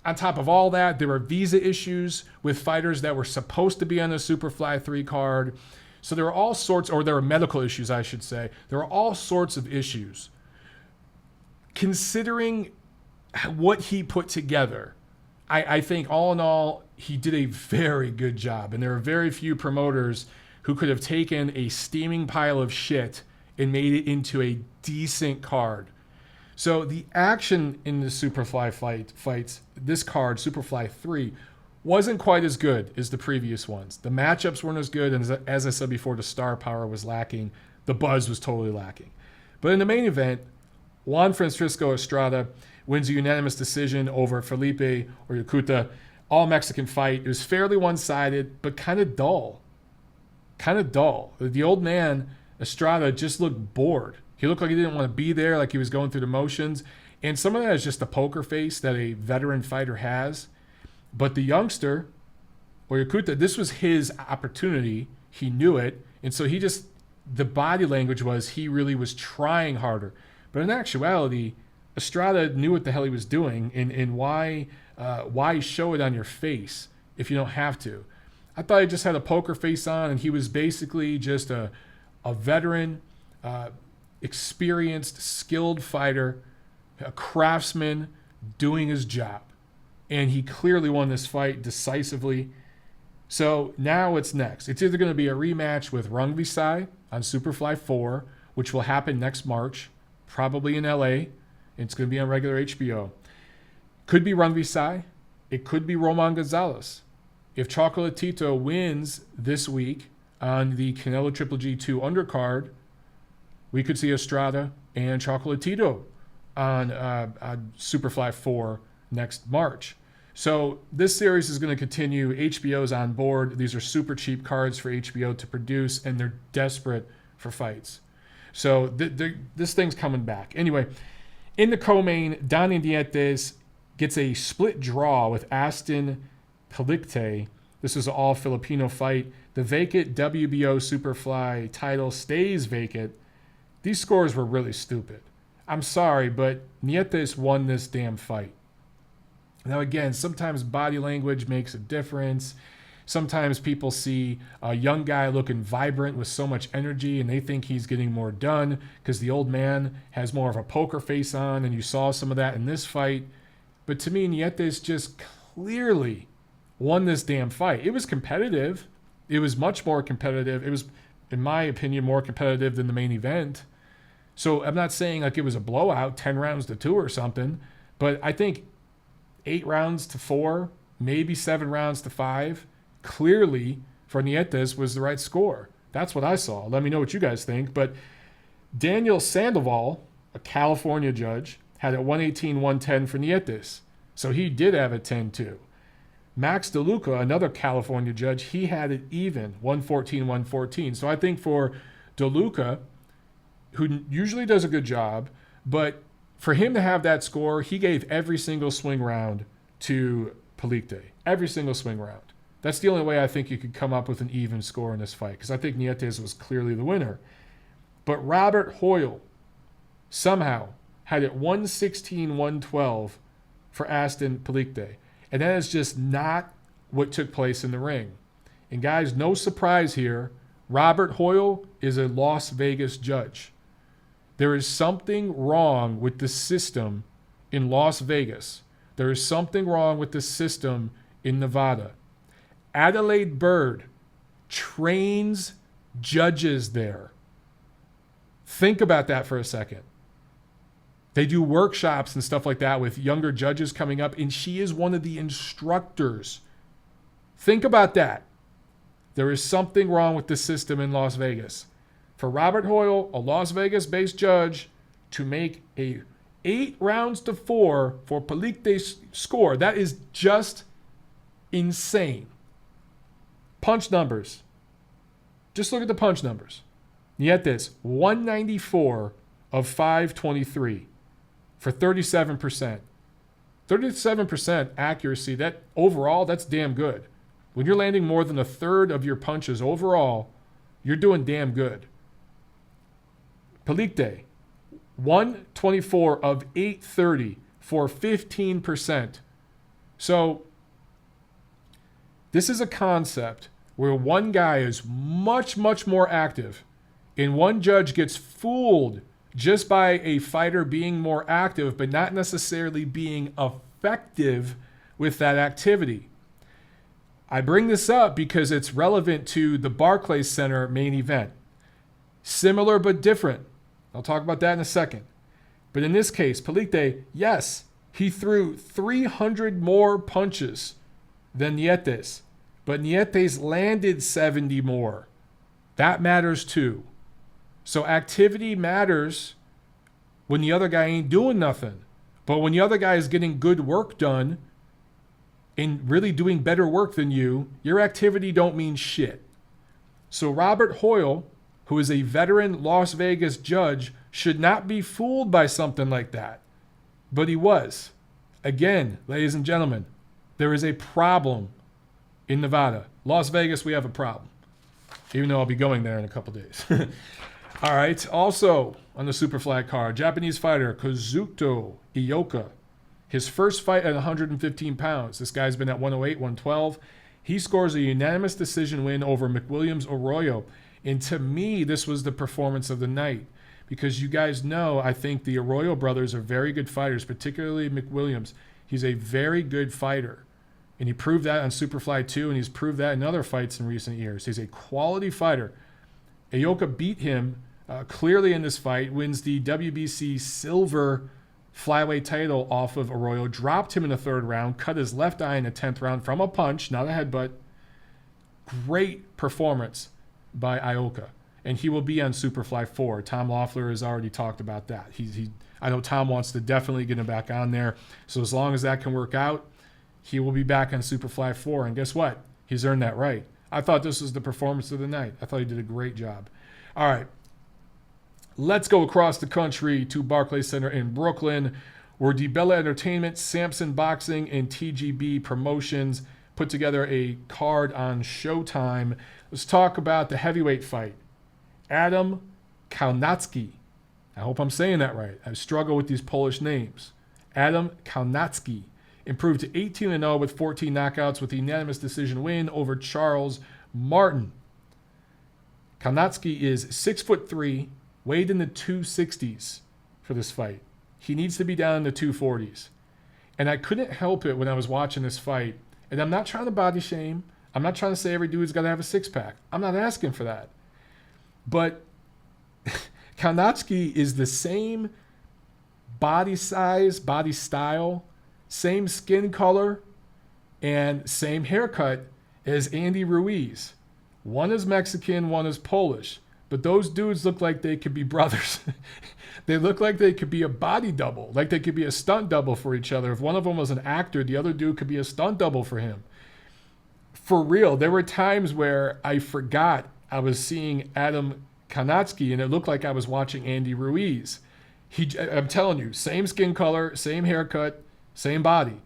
On top of all that, there were visa issues with fighters that were supposed to be on the Superfly 3 card. So there were all sorts, or there were medical issues, I should say. There were all sorts of issues. Considering what he put together, I think all in all, he did a very good job. And there are very few promoters who could have taken a steaming pile of shit and made it into a decent card. So the action in the Superfly fights, this card, Superfly 3, wasn't quite as good as the previous ones. The matchups weren't as good, and as I said before, the star power was lacking. The buzz was totally lacking. But in the main event, Juan Francisco Estrada wins a unanimous decision over Felipe Ioka. All Mexican fight. It was fairly one-sided, but kind of dull. Kind of dull. The old man, Estrada, just looked bored. He looked like he didn't want to be there, like he was going through the motions. And some of that is just the poker face that a veteran fighter has. But the youngster, Ioka, this was his opportunity. He knew it. And so the body language was he really was trying harder. But in actuality, Estrada knew what the hell he was doing, and why show it on your face if you don't have to? I thought he just had a poker face on, and he was basically just a veteran, experienced, skilled fighter, a craftsman doing his job. And he clearly won this fight decisively. So now it's next. It's either going to be a rematch with Rungvisai on Superfly 4, which will happen next March, probably in LA. It's going to be on regular HBO. Could be Rungvisai. It could be Roman Gonzalez. If Chocolatito wins this week on the Canelo-GGG2 undercard, we could see Estrada and Chocolatito on Superfly 4 next March. So this series is going to continue. HBO's on board. These are super cheap cards for HBO to produce, and they're desperate for fights. So this thing's coming back. Anyway, in the co-main, Donnie Nietes gets a split draw with Aston Pelicte. This is an all-Filipino fight. The vacant WBO Superfly title stays vacant. These scores were really stupid. I'm sorry, but Nietes won this damn fight. Now, again, sometimes body language makes a difference. Sometimes people see a young guy looking vibrant with so much energy and they think he's getting more done because the old man has more of a poker face on, and you saw some of that in this fight. But to me, Nietes just clearly won this damn fight. It was competitive. It was much more competitive. It was, in my opinion, more competitive than the main event. So I'm not saying like it was a blowout, 10 rounds to 2 or something, but I think 8 rounds to 4, maybe 7 rounds to 5, clearly for Nietes was the right score. That's what I saw. Let me know what you guys think. But Daniel Sandoval, a California judge, had it 118-110 for Nietes. So he did have it 10-2. Max DeLuca, another California judge, he had it even, 114-114. So I think for DeLuca, who usually does a good job, but for him to have that score, he gave every single swing round to Pelicte. Every single swing round. That's the only way I think you could come up with an even score in this fight, because I think Nietes was clearly the winner. But Robert Hoyle somehow had it 116-112 for Aston Pelicte. And that is just not what took place in the ring. And guys, no surprise here, Robert Hoyle is a Las Vegas judge. There is something wrong with the system in Las Vegas. There is something wrong with the system in Nevada. Adelaide Bird trains judges there. Think about that for a second. They do workshops and stuff like that with younger judges coming up, and she is one of the instructors. Think about that. There is something wrong with the system in Las Vegas. For Robert Hoyle, a Las Vegas-based judge, to make a 8 rounds to 4 for Pelicte's score, that is just insane. Punch numbers. Just look at the punch numbers. Nietes, 194 of 523 for 37%. 37% accuracy, that overall, that's damn good. When you're landing more than a third of your punches overall, you're doing damn good. Palikte, 124 of 830 for 15%. So this is a concept where one guy is much, much more active, and one judge gets fooled just by a fighter being more active, but not necessarily being effective with that activity. I bring this up because it's relevant to the Barclays Center main event. Similar but different. I'll talk about that in a second. But in this case, Palikte, yes, he threw 300 more punches than Nietes, but Nietes landed 70 more. That matters too. So activity matters when the other guy ain't doing nothing. But when the other guy is getting good work done and really doing better work than you, your activity don't mean shit. So Robert Hoyle, who is a veteran Las Vegas judge, should not be fooled by something like that. But he was. Again, ladies and gentlemen, there is a problem in Nevada. Las Vegas, we have a problem. Even though I'll be going there in a couple days. All right. Also on the Superfly card, Japanese fighter Kazuto Ioka. His first fight at 115 pounds. This guy's been at 108, 112. He scores a unanimous decision win over McWilliams Arroyo. And to me, this was the performance of the night. Because you guys know, I think the Arroyo brothers are very good fighters, particularly McWilliams. He's a very good fighter. And he proved that on Superfly 2, and he's proved that in other fights in recent years. He's a quality fighter. Ioka beat him clearly in this fight, wins the WBC silver flyweight title off of Arroyo, dropped him in the third round, cut his left eye in the 10th round from a punch, not a headbutt. Great performance by Ioka. And he will be on Superfly 4. Tom Loeffler has already talked about that. I know Tom wants to definitely get him back on there. So as long as that can work out, he will be back on Superfly 4. And guess what? He's earned that right. I thought this was the performance of the night. I thought he did a great job. All right. Let's go across the country to Barclays Center in Brooklyn, where DiBella Entertainment, Samson Boxing, and TGB Promotions put together a card on Showtime. Let's talk about the heavyweight fight. Adam Kaunacki. I hope I'm saying that right. I struggle with these Polish names. Adam Kaunacki improved to 18-0 with 14 knockouts with a unanimous decision win over Charles Martin. Kaunacki is 6'3", weighed in the 260s for this fight. He needs to be down in the 240s. And I couldn't help it when I was watching this fight. And I'm not trying to body shame. I'm not trying to say every dude's got to have a six-pack. I'm not asking for that. But Kaunacki is the same body size, body style, same skin color, and same haircut as Andy Ruiz. One is Mexican, one is Polish. But those dudes look like they could be brothers. They look like they could be a body double, like they could be a stunt double for each other. If one of them was an actor, the other dude could be a stunt double for him. For real, there were times where I forgot I was seeing Adam Kaunacki, and it looked like I was watching Andy Ruiz. I'm telling you, same skin color, same haircut, same body.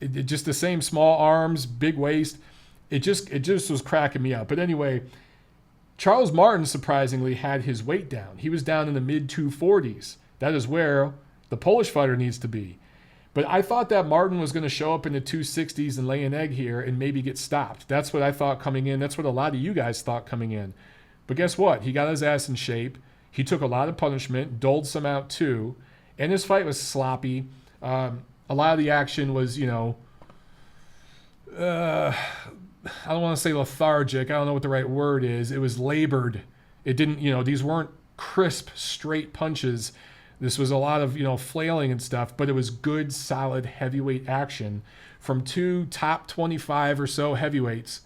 It just the same small arms, big waist. It just was cracking me up. But anyway, Charles Martin surprisingly had his weight down. He was down in the mid-240s. That is where the Polish fighter needs to be. But I thought that Martin was going to show up in the 260s and lay an egg here and maybe get stopped. That's what I thought coming in. That's what a lot of you guys thought coming in. But guess what? He got his ass in shape. He took a lot of punishment, doled some out too. And his fight was sloppy. A lot of the action was, I don't want to say lethargic. I don't know what the right word is. It was labored. It didn't, these weren't crisp, straight punches. This was a lot of, flailing and stuff, but it was good, solid heavyweight action from two top 25 or so heavyweights.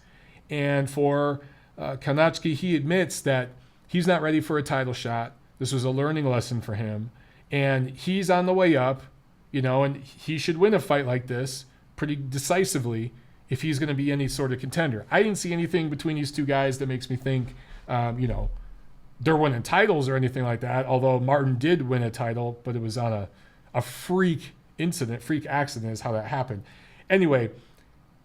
And for Kaunacki, he admits that he's not ready for a title shot. This was a learning lesson for him. And he's on the way up, and he should win a fight like this pretty decisively. if he's going to be any sort of contender. I didn't see anything between these two guys that makes me think, they're winning titles or anything like that. Although Martin did win a title, but it was on a freak accident is how that happened. Anyway,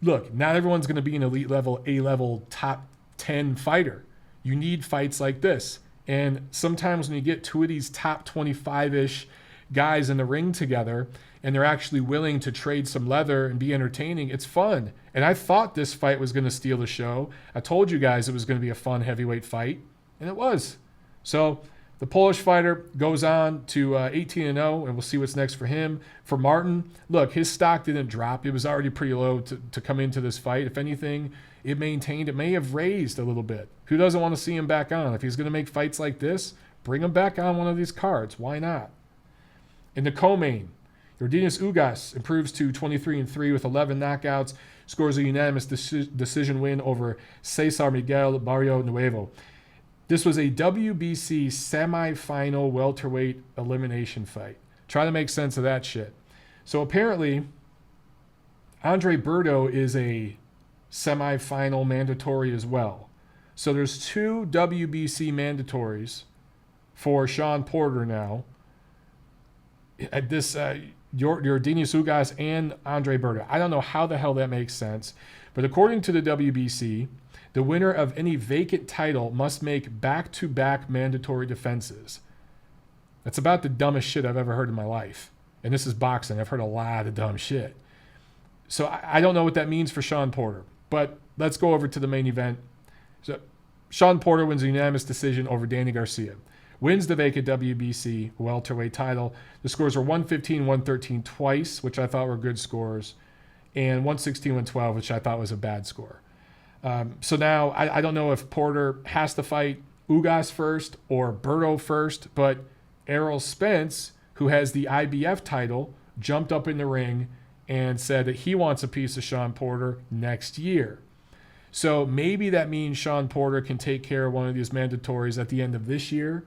look, not everyone's going to be an elite level, A-level, top 10 fighter. You need fights like this. And sometimes when you get two of these top 25-ish guys in the ring together and they're actually willing to trade some leather and be entertaining, it's fun. And I thought this fight was going to steal the show. I told you guys it was going to be a fun heavyweight fight, and it was. So the Polish fighter goes on to 18-0, and we'll see what's next for him. For Martin, look, his stock didn't drop. It was already pretty low to come into this fight. If anything, it maintained. It may have raised a little bit. Who doesn't want to see him back on? If he's going to make fights like this, bring him back on one of these cards. Why not? In the co-main, Yordenis Ugas improves to 23-3 with 11 knockouts, scores a unanimous decision win over Cesar Miguel Barrio Nuevo. This was a WBC semifinal welterweight elimination fight. Try to make sense of that shit. So apparently, Andre Berto is a semifinal mandatory as well. So there's two WBC mandatories for Shawn Porter now. At this Yordenis Ugas and Andre Berto. I don't know how the hell that makes sense, but according to the WBC, the winner of any vacant title must make back-to-back mandatory defenses. That's about the dumbest shit I've ever heard in my life. And this is boxing. I've heard a lot of dumb shit. So I don't know what that means for Shawn Porter. But let's go over to the main event. So Shawn Porter wins a unanimous decision over Danny Garcia. Wins the vacant WBC welterweight title. The scores were 115, 113 twice, which I thought were good scores, and 116, 112, which I thought was a bad score. So now I don't know if Porter has to fight Ugas first or Berto first, but Errol Spence, who has the IBF title, jumped up in the ring and said that he wants a piece of Shawn Porter next year. So maybe that means Shawn Porter can take care of one of these mandatories at the end of this year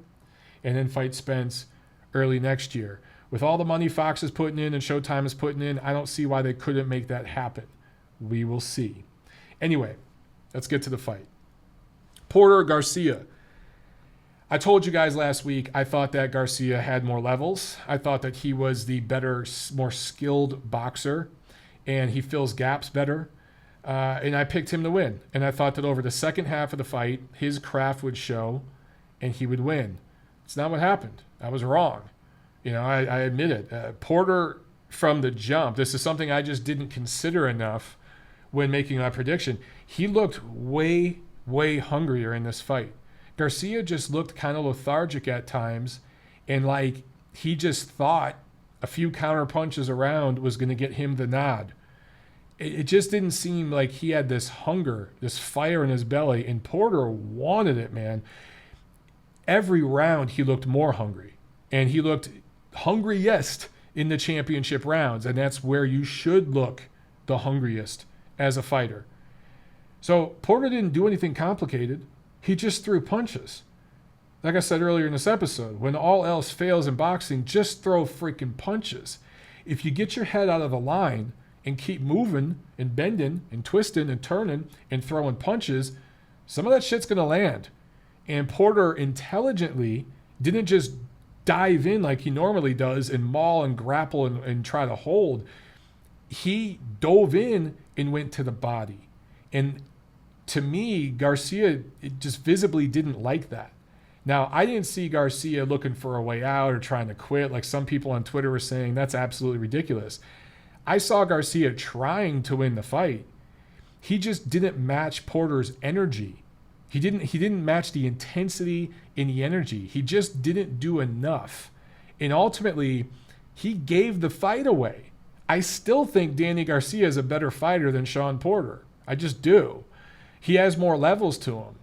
and then fight Spence early next year. With all the money Fox is putting in and Showtime is putting in, I don't see why they couldn't make that happen. We will see. Anyway, let's get to the fight. Porter Garcia. I told you guys last week I thought that Garcia had more levels. I thought that he was the better, more skilled boxer, and he fills gaps better. And I picked him to win. And I thought that over the second half of the fight, his craft would show and he would win. It's not what happened. I was wrong. I admit it. Porter, from the jump, this is something I just didn't consider enough when making my prediction. He looked way, way hungrier in this fight. Garcia just looked kind of lethargic at times, and like he just thought a few counter punches around was going to get him the nod. It just didn't seem like he had this hunger, this fire in his belly, and Porter wanted it, man. Every round he looked more hungry, and he looked hungriest in the championship rounds, and that's where you should look the hungriest as a fighter. So Porter didn't do anything complicated. He just threw punches. Like I said earlier in this episode, when all else fails in boxing, just throw freaking punches. If you get your head out of the line and keep moving and bending and twisting and turning and throwing punches, some of that shit's going to land. And Porter intelligently didn't just dive in like he normally does and maul and grapple and try to hold. He dove in and went to the body. And to me, Garcia just visibly didn't like that. Now, I didn't see Garcia looking for a way out or trying to quit like some people on Twitter were saying. That's absolutely ridiculous. I saw Garcia trying to win the fight. He just didn't match Porter's energy. He didn't match the intensity and the energy. He just didn't do enough. And ultimately, he gave the fight away. I still think Danny Garcia is a better fighter than Shawn Porter. I just do. He has more levels to him.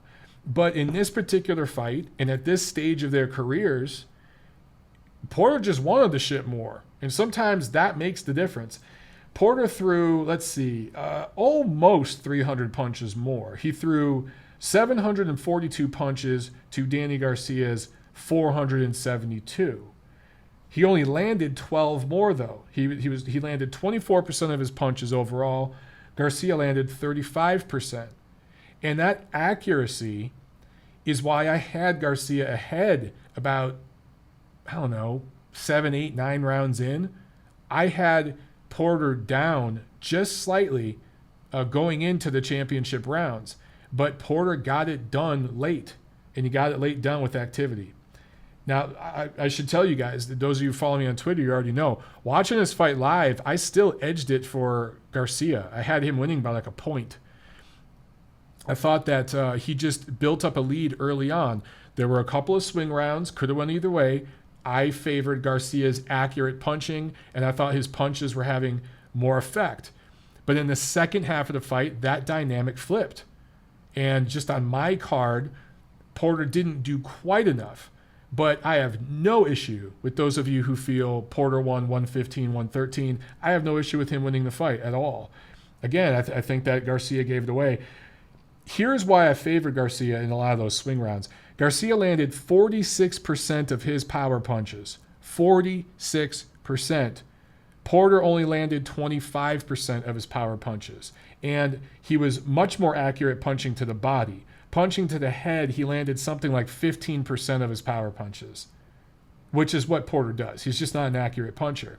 But in this particular fight, and at this stage of their careers, Porter just wanted the shit more. And sometimes that makes the difference. Porter threw, almost 300 punches more. He threw 742 punches to Danny Garcia's 472. He only landed 12 more, though. He landed 24% of his punches overall, Garcia landed 35%. And that accuracy is why I had Garcia ahead about, 7, 8, 9 rounds in. I had Porter down just slightly going into the championship rounds. But Porter got it done late, and he got it late done with activity. Now, I should tell you guys, those of you who follow me on Twitter, you already know. Watching this fight live, I still edged it for Garcia. I had him winning by like a point. I thought that he just built up a lead early on. There were a couple of swing rounds, could have went either way. I favored Garcia's accurate punching, and I thought his punches were having more effect. But in the second half of the fight, that dynamic flipped. And just on my card, Porter didn't do quite enough. But I have no issue with those of you who feel Porter won 115, 113. I have no issue with him winning the fight at all. Again, I think that Garcia gave it away. Here's why I favored Garcia in a lot of those swing rounds. Garcia landed 46% of his power punches. 46%. Porter only landed 25% of his power punches. And he was much more accurate punching to the body. Punching to the head, he landed something like 15% of his power punches, which is what Porter does. He's just not an accurate puncher.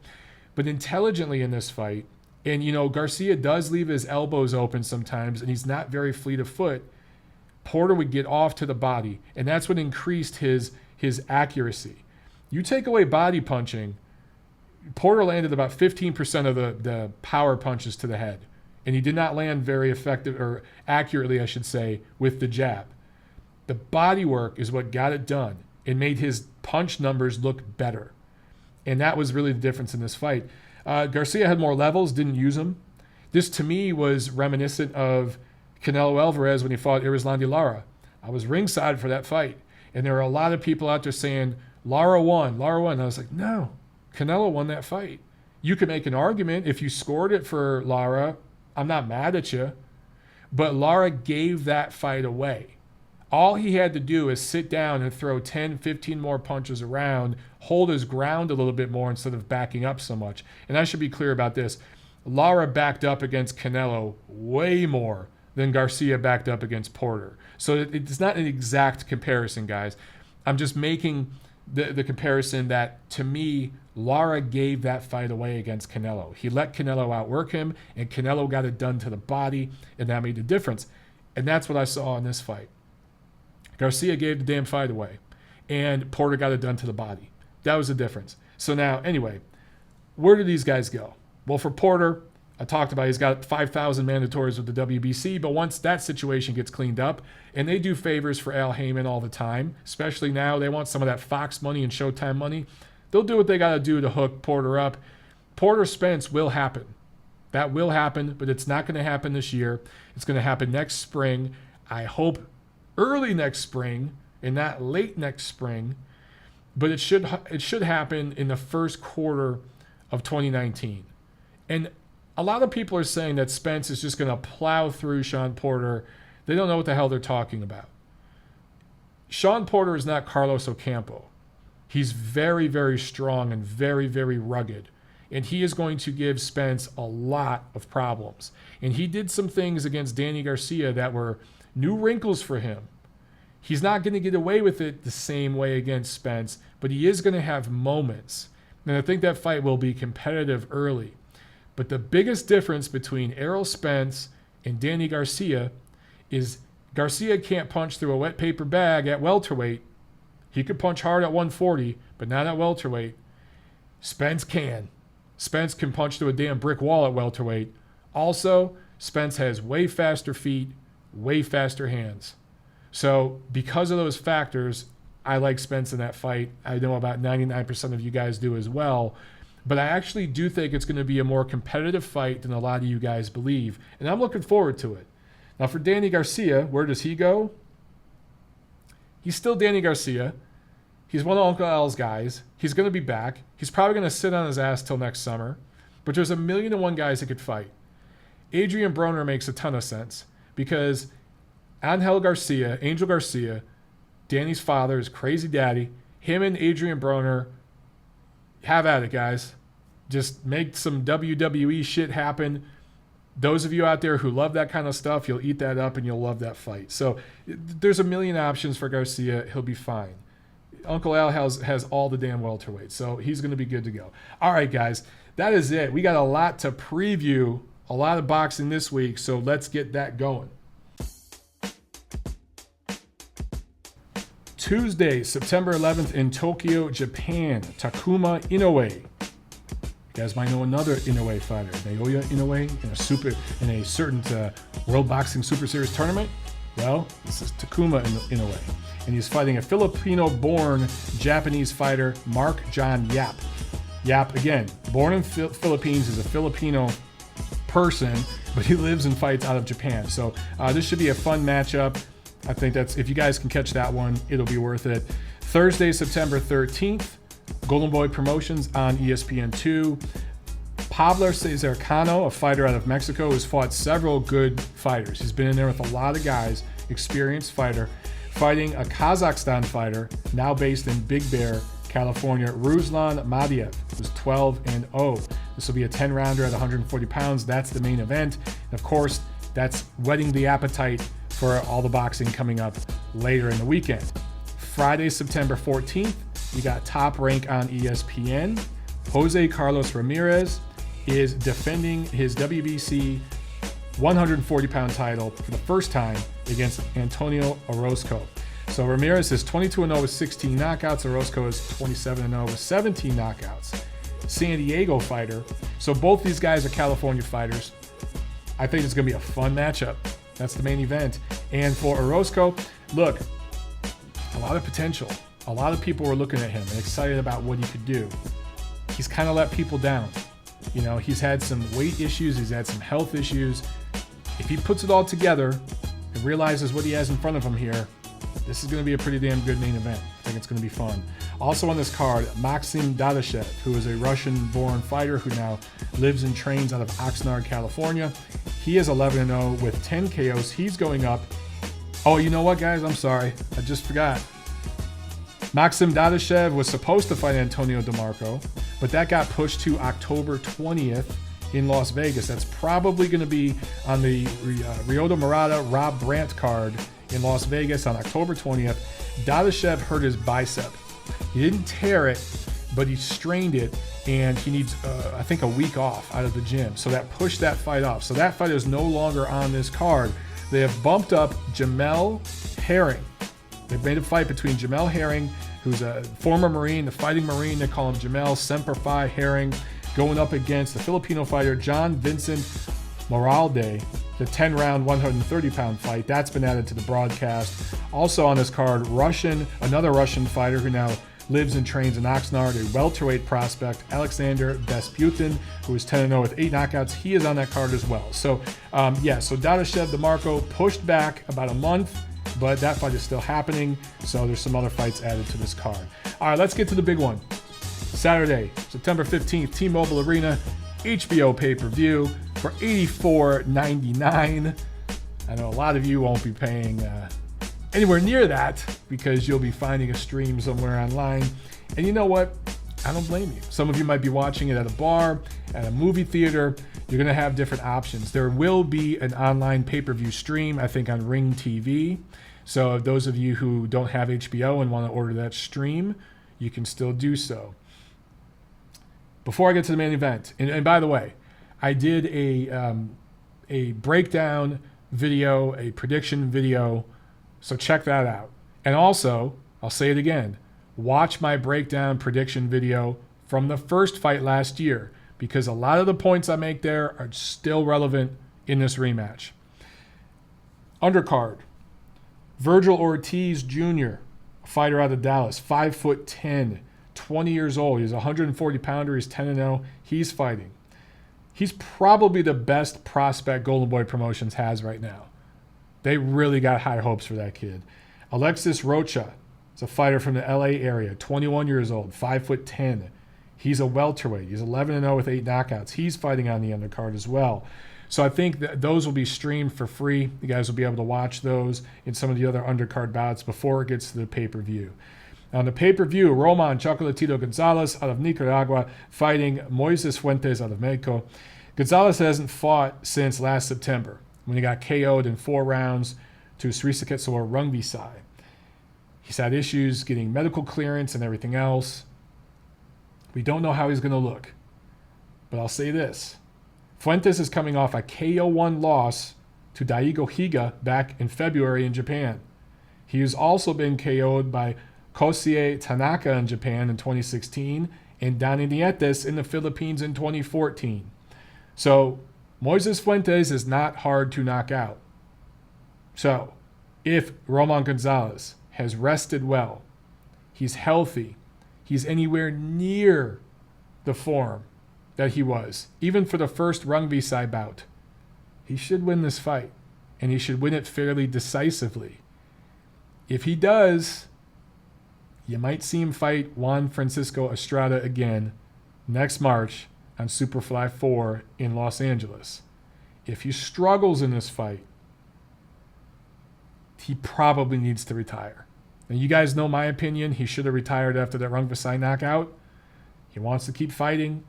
But intelligently in this fight, and Garcia does leave his elbows open sometimes, and he's not very fleet of foot, Porter would get off to the body, and that's what increased his accuracy. You take away body punching, Porter landed about 15% of the power punches to the head. And he did not land very effective, or accurately, I should say, with the jab. The body work is what got it done. It made his punch numbers look better. And that was really the difference in this fight. Garcia had more levels, didn't use them. This, to me, was reminiscent of Canelo Alvarez when he fought Oelsandr Lara. I was ringside for that fight. And there were a lot of people out there saying, Lara won. And I was like, no, Canelo won that fight. You could make an argument if you scored it for Lara. I'm not mad at you, but Lara gave that fight away. All he had to do is sit down and throw 10, 15 more punches around, hold his ground a little bit more instead of backing up so much. And I should be clear about this. Lara backed up against Canelo way more than Garcia backed up against Porter. So it's not an exact comparison, guys. I'm just making the comparison that, to me, Lara gave that fight away against Canelo. He let Canelo outwork him, and Canelo got it done to the body, and that made the difference. And that's what I saw in this fight. Garcia gave the damn fight away, and Porter got it done to the body. That was the difference. So now, anyway, where do these guys go? Well, for Porter, I talked about he's got 5,000 mandatories with the WBC, but once that situation gets cleaned up, and they do favors for Al Heyman all the time, especially now, they want some of that Fox money and Showtime money. They'll do what they got to do to hook Porter up. Porter Spence will happen. That will happen, but it's not going to happen this year. It's going to happen next spring. I hope early next spring and not late next spring, but it should happen in the first quarter of 2019. And a lot of people are saying that Spence is just going to plow through Shawn Porter. They don't know what the hell they're talking about. Shawn Porter is not Carlos Ocampo. He's very, very strong and very, very rugged. And he is going to give Spence a lot of problems. And he did some things against Danny Garcia that were new wrinkles for him. He's not going to get away with it the same way against Spence, but he is going to have moments. And I think that fight will be competitive early. But the biggest difference between Errol Spence and Danny Garcia is Garcia can't punch through a wet paper bag at welterweight. He could punch hard at 140, but not at welterweight. Spence can. Spence can punch through a damn brick wall at welterweight. Also, Spence has way faster feet, way faster hands. So because of those factors, I like Spence in that fight. I know about 99% of you guys do as well. But I actually do think it's going to be a more competitive fight than a lot of you guys believe. And I'm looking forward to it. Now for Danny Garcia, where does he go? He's still Danny Garcia. He's one of Uncle Al's guys. He's going to be back. He's probably going to sit on his ass till next summer. But there's 1,000,001 guys that could fight. Adrian Broner makes a ton of sense because Angel Garcia, Danny's father, his crazy daddy, him and Adrian Broner, have at it, guys. Just make some WWE shit happen. those of you out there who love that kind of stuff, you'll eat that up and you'll love that fight. So there's a million options for Garcia. He'll be fine. Uncle Al has all the damn welterweights, so he's going to be good to go. All right, guys, that is it. We got a lot to preview, a lot of boxing this week, so let's get that going. Tuesday, September 11th in Tokyo, Japan, Takuma Inoue. You guys might know another Inoue fighter, Naoya Inoue, in a certain World Boxing Super Series tournament. Well, this is Takuma Inoue, and he's fighting a Filipino-born Japanese fighter, Mark John Yap. Yap, again, born in Philippines, is a Filipino person, but he lives and fights out of Japan. So this should be a fun matchup. I think if you guys can catch that one, it'll be worth it. Thursday, September 13th, Golden Boy Promotions on ESPN2. Pablo Cesar Cano, a fighter out of Mexico, has fought several good fighters. He's been in there with a lot of guys, experienced fighter, fighting a Kazakhstan fighter, now based in Big Bear, California, Ruslan Madiev, who's 12-0. This will be a 10-rounder at 140 pounds. That's the main event. And of course, that's whetting the appetite for all the boxing coming up later in the weekend. Friday, September 14th, you got Top Rank on ESPN. Jose Carlos Ramirez is defending his WBC 140-pound title for the first time against Antonio Orozco. So Ramirez is 22-0 with 16 knockouts. Orozco is 27-0 with 17 knockouts. San Diego fighter. So both these guys are California fighters. I think it's going to be a fun matchup. That's the main event. And for Orozco, look, a lot of potential. A lot of people were looking at him and excited about what he could do. He's kind of let people down. You know, he's had some weight issues. He's had some health issues. If he puts it all together and realizes what he has in front of him here, this is going to be a pretty damn good main event. I think it's going to be fun. Also on this card, Maxim Dadashev, who is a Russian-born fighter who now lives and trains out of Oxnard, California. He is 11-0 with 10 KOs. He's going up. Oh, you know what, guys? I'm sorry. I just forgot. Maxim Dadashev was supposed to fight Antonio DeMarco, but that got pushed to October 20th in Las Vegas. That's probably going to be on the Ryota Murata Rob Brandt card in Las Vegas on October 20th. Dadashev hurt his bicep. He didn't tear it, but he strained it, and he needs, I think, a week off out of the gym. So that pushed that fight off. So that fight is no longer on this card. They have bumped up Jamel Herring. They've made a fight between Jamel Herring, who's a former Marine, the fighting Marine. They call him Jamel Semper Fi Herring, going up against the Filipino fighter John Vincent Moralde, the 10-round, 130-pound fight. That's been added to the broadcast. Also on this card, another Russian fighter who now lives and trains in Oxnard, a welterweight prospect, Alexander Vesputin, who is 10-0 with 8 knockouts. He is on that card as well. So, so Dadashev DeMarco pushed back about a month, but that fight is still happening. So there's some other fights added to this card. All right, let's get to the big one. Saturday, September 15th, T-Mobile Arena, HBO pay-per-view for $84.99. I know a lot of you won't be paying anywhere near that because you'll be finding a stream somewhere online. And you know what? I don't blame you. Some of you might be watching it at a bar, at a movie theater. You're going to have different options. There will be an online pay-per-view stream, I think, on Ring TV. So those of you who don't have HBO and want to order that stream, you can still do so. Before I get to the main event, and by the way, I did a breakdown video, a prediction video, so check that out. And also, I'll say it again, watch my breakdown prediction video from the first fight last year, because a lot of the points I make there are still relevant in this rematch. Undercard, Virgil Ortiz Jr., a fighter out of Dallas, 5'10", 20 years old. He's a 140-pounder. He's 10-0. He's fighting. He's probably the best prospect Golden Boy Promotions has right now. They really got high hopes for that kid. Alexis Rocha is a fighter from the LA area, 21 years old, 5'10". He's a welterweight. He's 11-0 with 8 knockouts. He's fighting on the undercard as well. So I think that those will be streamed for free. You guys will be able to watch those in some of the other undercard bouts before it gets to the pay-per-view. On the pay-per-view, Roman Chocolatito Gonzalez out of Nicaragua fighting Moises Fuentes out of Mexico. Gonzalez hasn't fought since last September when he got KO'd in 4 rounds to Srisaket Rungvisai. He's had issues getting medical clearance and everything else. We don't know how he's going to look. But I'll say this. Fuentes is coming off a KO1 loss to Daigo Higa back in February in Japan. He has also been KO'd by Kosuke Tanaka in Japan in 2016 and Donnie Nietes in the Philippines in 2014. So Moises Fuentes is not hard to knock out. So if Roman Gonzalez has rested well, he's healthy, he's anywhere near the form that he was, even for the first Rungvisai bout, he should win this fight, and he should win it fairly decisively. If he does, you might see him fight Juan Francisco Estrada again next March on Superfly 4 in Los Angeles. If he struggles in this fight, he probably needs to retire. And you guys know my opinion. He should have retired after that Rungvisai knockout. He wants to keep fighting.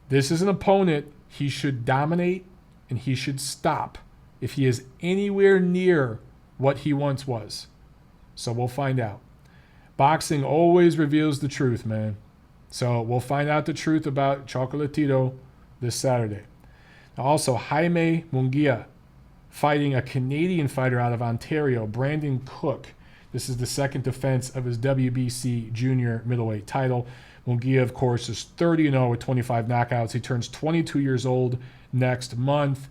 This is an opponent he should dominate and he should stop if he is anywhere near what he once was. So we'll find out. Boxing always reveals the truth, man. So we'll find out the truth about Chocolatito this Saturday. Also, Jaime Munguia fighting a Canadian fighter out of Ontario, Brandon Cook. This is the second defense of his WBC junior middleweight title. Munguia, of course, is 30-0 with 25 knockouts. He turns 22 years old next month.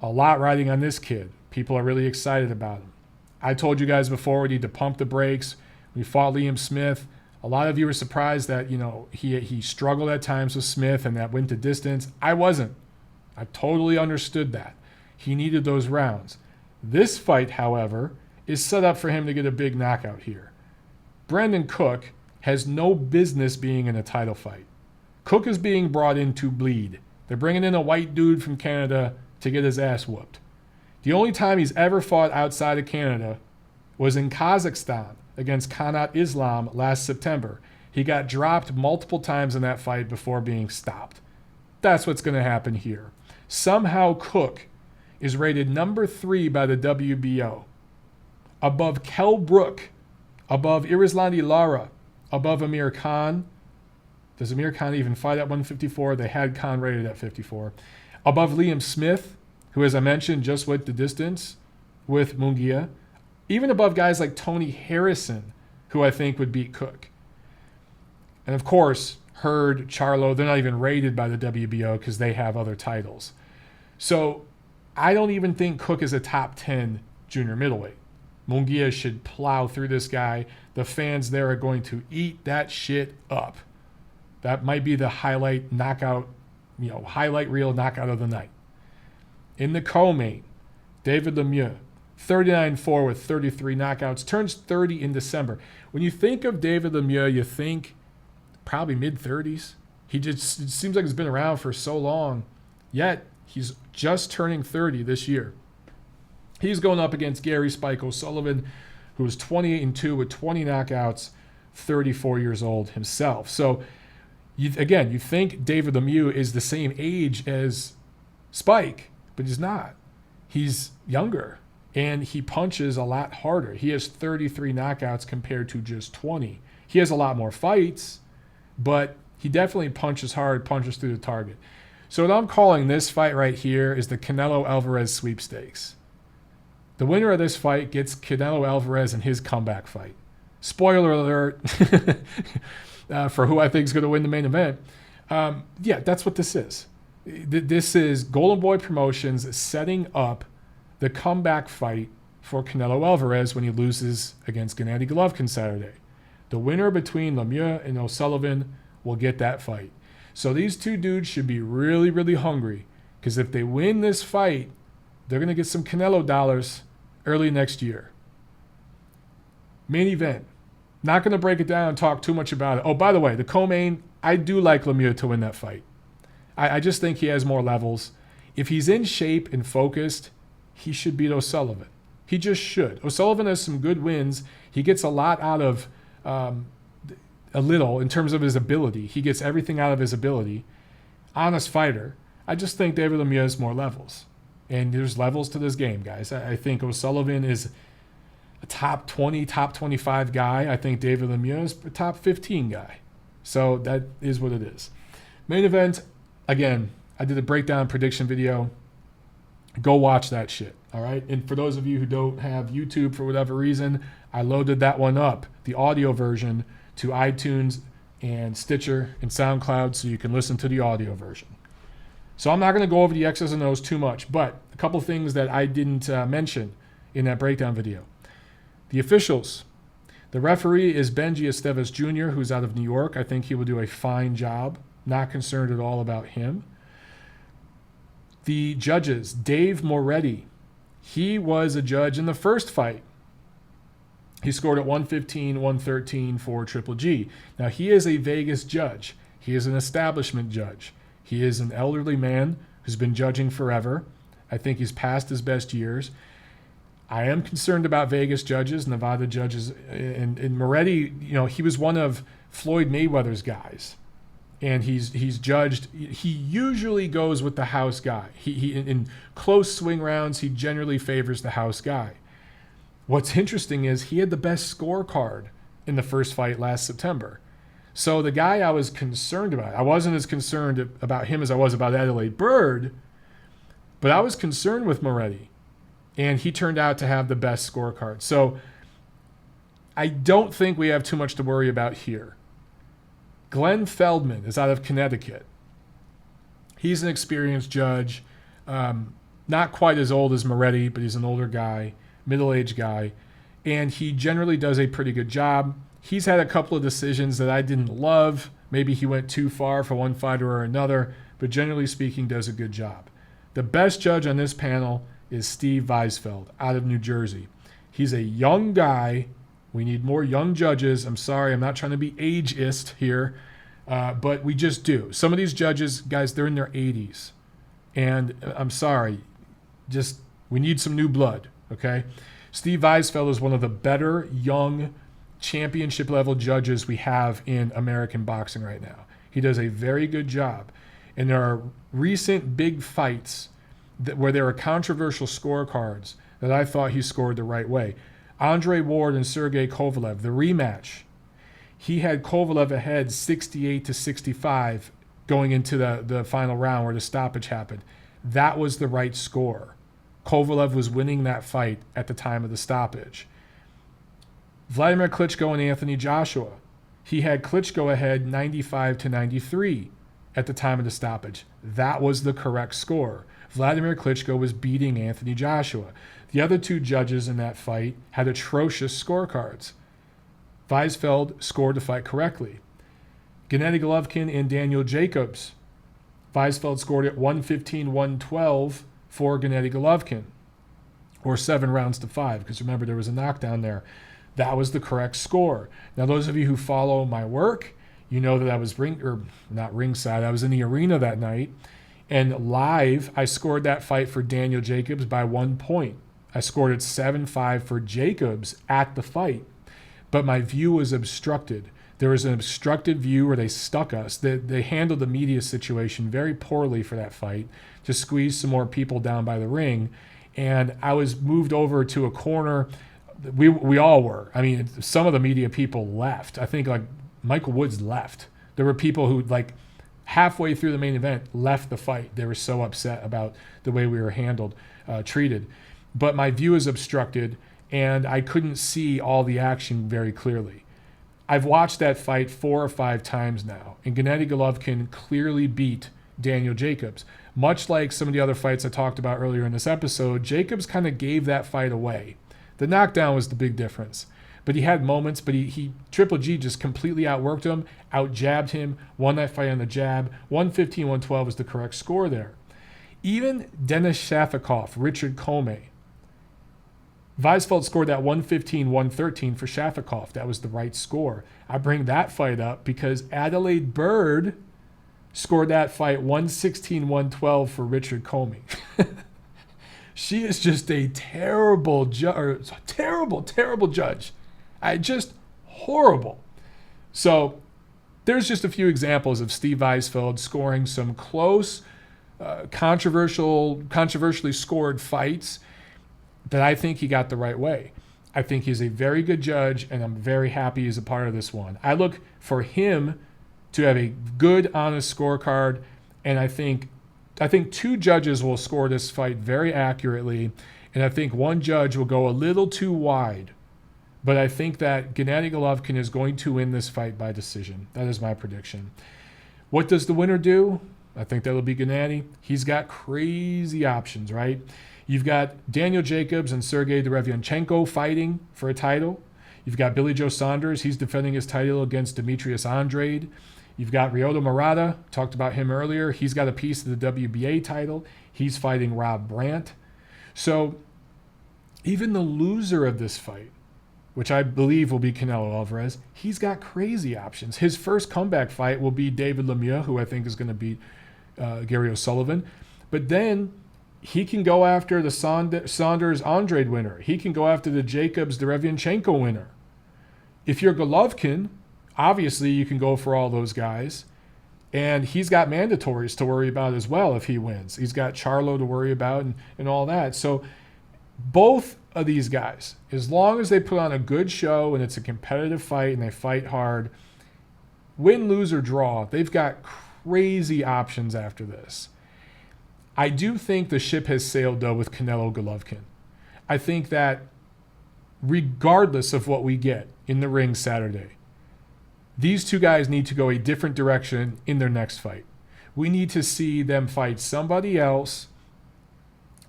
A lot riding on this kid. People are really excited about him. I told you guys before we need to pump the brakes. We fought Liam Smith. A lot of you were surprised that, he struggled at times with Smith and that went to distance. I wasn't. I totally understood that. He needed those rounds. This fight, however, is set up for him to get a big knockout here. Brandon Cook has no business being in a title fight. Cook is being brought in to bleed. They're bringing in a white dude from Canada to get his ass whooped. The only time he's ever fought outside of Canada was in Kazakhstan against Kanat Islam last September. He got dropped multiple times in that fight before being stopped. That's what's going to happen here. Somehow Cook is rated number 3 by the WBO, above Kell Brook, above Irislandi Lara, above Amir Khan. Does Amir Khan even fight at 154? They had Khan rated at 54. Above Liam Smith, who, as I mentioned, just went the distance with Munguia. Even above guys like Tony Harrison, who I think would beat Cook. And of course, Hurd, Charlo, they're not even rated by the WBO because they have other titles. So I don't even think Cook is a top 10 junior middleweight. Munguia should plow through this guy. The fans there are going to eat that shit up. That might be the highlight reel knockout of the night. In the co-main, David Lemieux, 39-4 with 33 knockouts, turns 30 in December. When you think of David Lemieux, you think probably mid-30s. It seems like he's been around for so long, yet he's just turning 30 this year. He's going up against Gary Spike O'Sullivan, who is 28-2 with 20 knockouts, 34 years old himself. So, you think David Lemieux is the same age as Spike, but he's not. He's younger, and he punches a lot harder. He has 33 knockouts compared to just 20. He has a lot more fights, but he definitely punches hard, punches through the target. So what I'm calling this fight right here is the Canelo-Alvarez sweepstakes. The winner of this fight gets Canelo Alvarez in his comeback fight. Spoiler alert for who I think is going to win the main event. That's what this is. This is Golden Boy Promotions setting up the comeback fight for Canelo Alvarez when he loses against Gennady Golovkin Saturday. The winner between Lemieux and O'Sullivan will get that fight. So these two dudes should be really, really hungry, because if they win this fight, they're going to get some Canelo dollars early next year. Main event. Not going to break it down and talk too much about it. Oh, by the way, the co-main, I do like Lemieux to win that fight. I just think he has more levels. If he's in shape and focused, he should beat O'Sullivan. He just should. O'Sullivan has some good wins. He gets a lot out of a little in terms of his ability. He gets everything out of his ability. Honest fighter. I just think David Lemieux has more levels. And there's levels to this game, guys. I think O'Sullivan is a top 20, top 25 guy. I think David Lemieux is a top 15 guy. So that is what it is. Main event, again, I did a breakdown prediction video. Go watch that shit, all right? And for those of you who don't have YouTube for whatever reason, I loaded that one up, the audio version, to iTunes and Stitcher and SoundCloud so you can listen to the audio version. So I'm not going to go over the X's and O's too much, but a couple things that I didn't mention in that breakdown video. The officials. The referee is Benji Estevez Jr., who's out of New York. I think he will do a fine job. Not concerned at all about him. The judges, Dave Moretti. He was a judge in the first fight. He scored at 115, 113 for Triple G. Now, he is a Vegas judge. He is an establishment judge. He is an elderly man who's been judging forever. I think he's past his best years. I am concerned about Vegas judges, Nevada judges, and Moretti, he was one of Floyd Mayweather's guys. And he's judged. He usually goes with the house guy. He in close swing rounds, he generally favors the house guy. What's interesting is he had the best scorecard in the first fight last September. So the guy I was concerned about, I wasn't as concerned about him as I was about Adelaide Byrd, but I was concerned with Moretti. And he turned out to have the best scorecard. So I don't think we have too much to worry about here. Glenn Feldman is out of Connecticut. He's an experienced judge, not quite as old as Moretti, but he's an older guy, middle-aged guy, and he generally does a pretty good job. He's had a couple of decisions that I didn't love. Maybe he went too far for one fighter or another, but generally speaking, does a good job. The best judge on this panel is Steve Weisfeld out of New Jersey. He's a young guy. We need more young judges. I'm sorry, I'm not trying to be ageist here, but we just do. Some of these judges, guys, they're in their 80s. And I'm sorry, just we need some new blood, okay? Steve Weisfeld is one of the better young championship-level judges we have in American boxing right now. He does a very good job. And there are recent big fights where there are controversial scorecards that I thought he scored the right way. Andre Ward and Sergey Kovalev, the rematch. He had Kovalev ahead 68-65 going into the final round where the stoppage happened. That was the right score. Kovalev was winning that fight at the time of the stoppage. Vladimir Klitschko and Anthony Joshua. He had Klitschko ahead 95-93 at the time of the stoppage. That was the correct score. Vladimir Klitschko was beating Anthony Joshua. The other two judges in that fight had atrocious scorecards. Weisfeld scored the fight correctly. Gennady Golovkin and Daniel Jacobs. Weisfeld scored at 115-112 for Gennady Golovkin, or 7 rounds to 5, because remember there was a knockdown there. That was the correct score. Now, those of you who follow my work, you know that I was not ringside. I was in the arena that night, and live I scored that fight for Daniel Jacobs by 1 point. I scored it 7-5 for Jacobs at the fight, but my view was obstructed. There was an obstructed view where they stuck us. They handled the media situation very poorly for that fight to squeeze some more people down by the ring, and I was moved over to a corner. We all were. I mean, some of the media people left. I think like Michael Woods left. There were people who like halfway through the main event left the fight. They were so upset about the way we were treated. But my view is obstructed, and I couldn't see all the action very clearly. I've watched that fight 4 or 5 times now, and Gennady Golovkin clearly beat Daniel Jacobs. Much like some of the other fights I talked about earlier in this episode, Jacobs kind of gave that fight away. The knockdown was the big difference. But he had moments, but he Triple G just completely outworked him, out-jabbed him, won that fight on the jab. 115-112 was the correct score there. Even Denis Shafikov, Richard Comey, Weisfeld scored that 115-113 for Shafikov. That was the right score. I bring that fight up because Adelaide Byrd scored that fight 116-112 for Richard Comey. She is just a terrible judge. Just horrible. So there's just a few examples of Steve Weisfeld scoring some close, controversially scored fights that I think he got the right way. I think he's a very good judge, and I'm very happy he's a part of this one. I look for him to have a good, honest scorecard, and I think 2 judges will score this fight very accurately, and I think 1 judge will go a little too wide. But I think that Gennady Golovkin is going to win this fight by decision. That is my prediction. What does the winner do? I think that'll be Gennady. He's got crazy options, right? You've got Daniel Jacobs and Sergey Derevyanchenko fighting for a title. You've got Billy Joe Saunders. He's defending his title against Demetrius Andrade. You've got Ryota Murata. Talked about him earlier. He's got a piece of the WBA title. He's fighting Rob Brandt. So even the loser of this fight, which I believe will be Canelo Alvarez, he's got crazy options. His first comeback fight will be David Lemieux, who I think is going to beat Gary O'Sullivan. But then he can go after the Saunders-Andrade winner. He can go after the Jacobs-Derevyanchenko winner. If you're Golovkin, obviously you can go for all those guys. And he's got mandatories to worry about as well if he wins. He's got Charlo to worry about and all that. So both of these guys, as long as they put on a good show and it's a competitive fight and they fight hard, win, lose, or draw, they've got crazy options after this. I do think the ship has sailed, though, with Canelo Golovkin. I think that regardless of what we get in the ring Saturday, these 2 guys need to go a different direction in their next fight. We need to see them fight somebody else.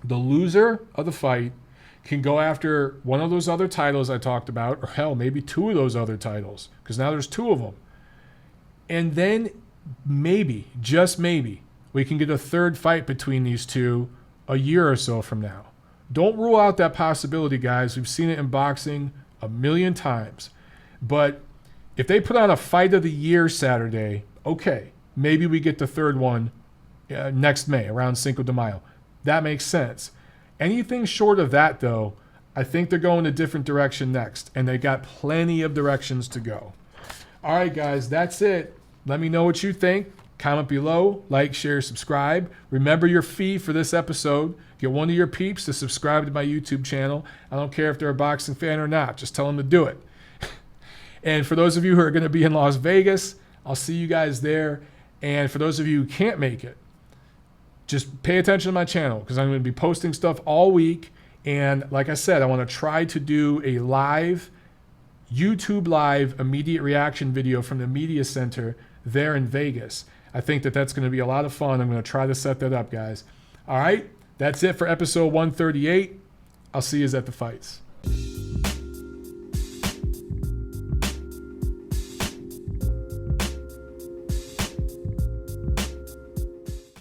The loser of the fight can go after one of those other titles I talked about, or hell, maybe 2 of those other titles, because now there's 2 of them. And then maybe, just maybe, we can get a 3rd fight between these 2 a year or so from now. Don't rule out that possibility, guys. We've seen it in boxing a million times. But if they put on a fight of the year Saturday, okay, maybe we get the 3rd one next May, around Cinco de Mayo. That makes sense. Anything short of that, though, I think they're going a different direction next, and they got plenty of directions to go. All right, guys, that's it. Let me know what you think. Comment below, like, share, subscribe. Remember your fee for this episode. Get one of your peeps to subscribe to my YouTube channel. I don't care if they're a boxing fan or not. Just tell them to do it. And for those of you who are going to be in Las Vegas, I'll see you guys there. And for those of you who can't make it, just pay attention to my channel because I'm going to be posting stuff all week. And like I said, I want to try to do a YouTube live immediate reaction video from the media center there in Vegas. I think that that's going to be a lot of fun. I'm going to try to set that up, guys. All right, that's it for episode 138. I'll see you at the fights.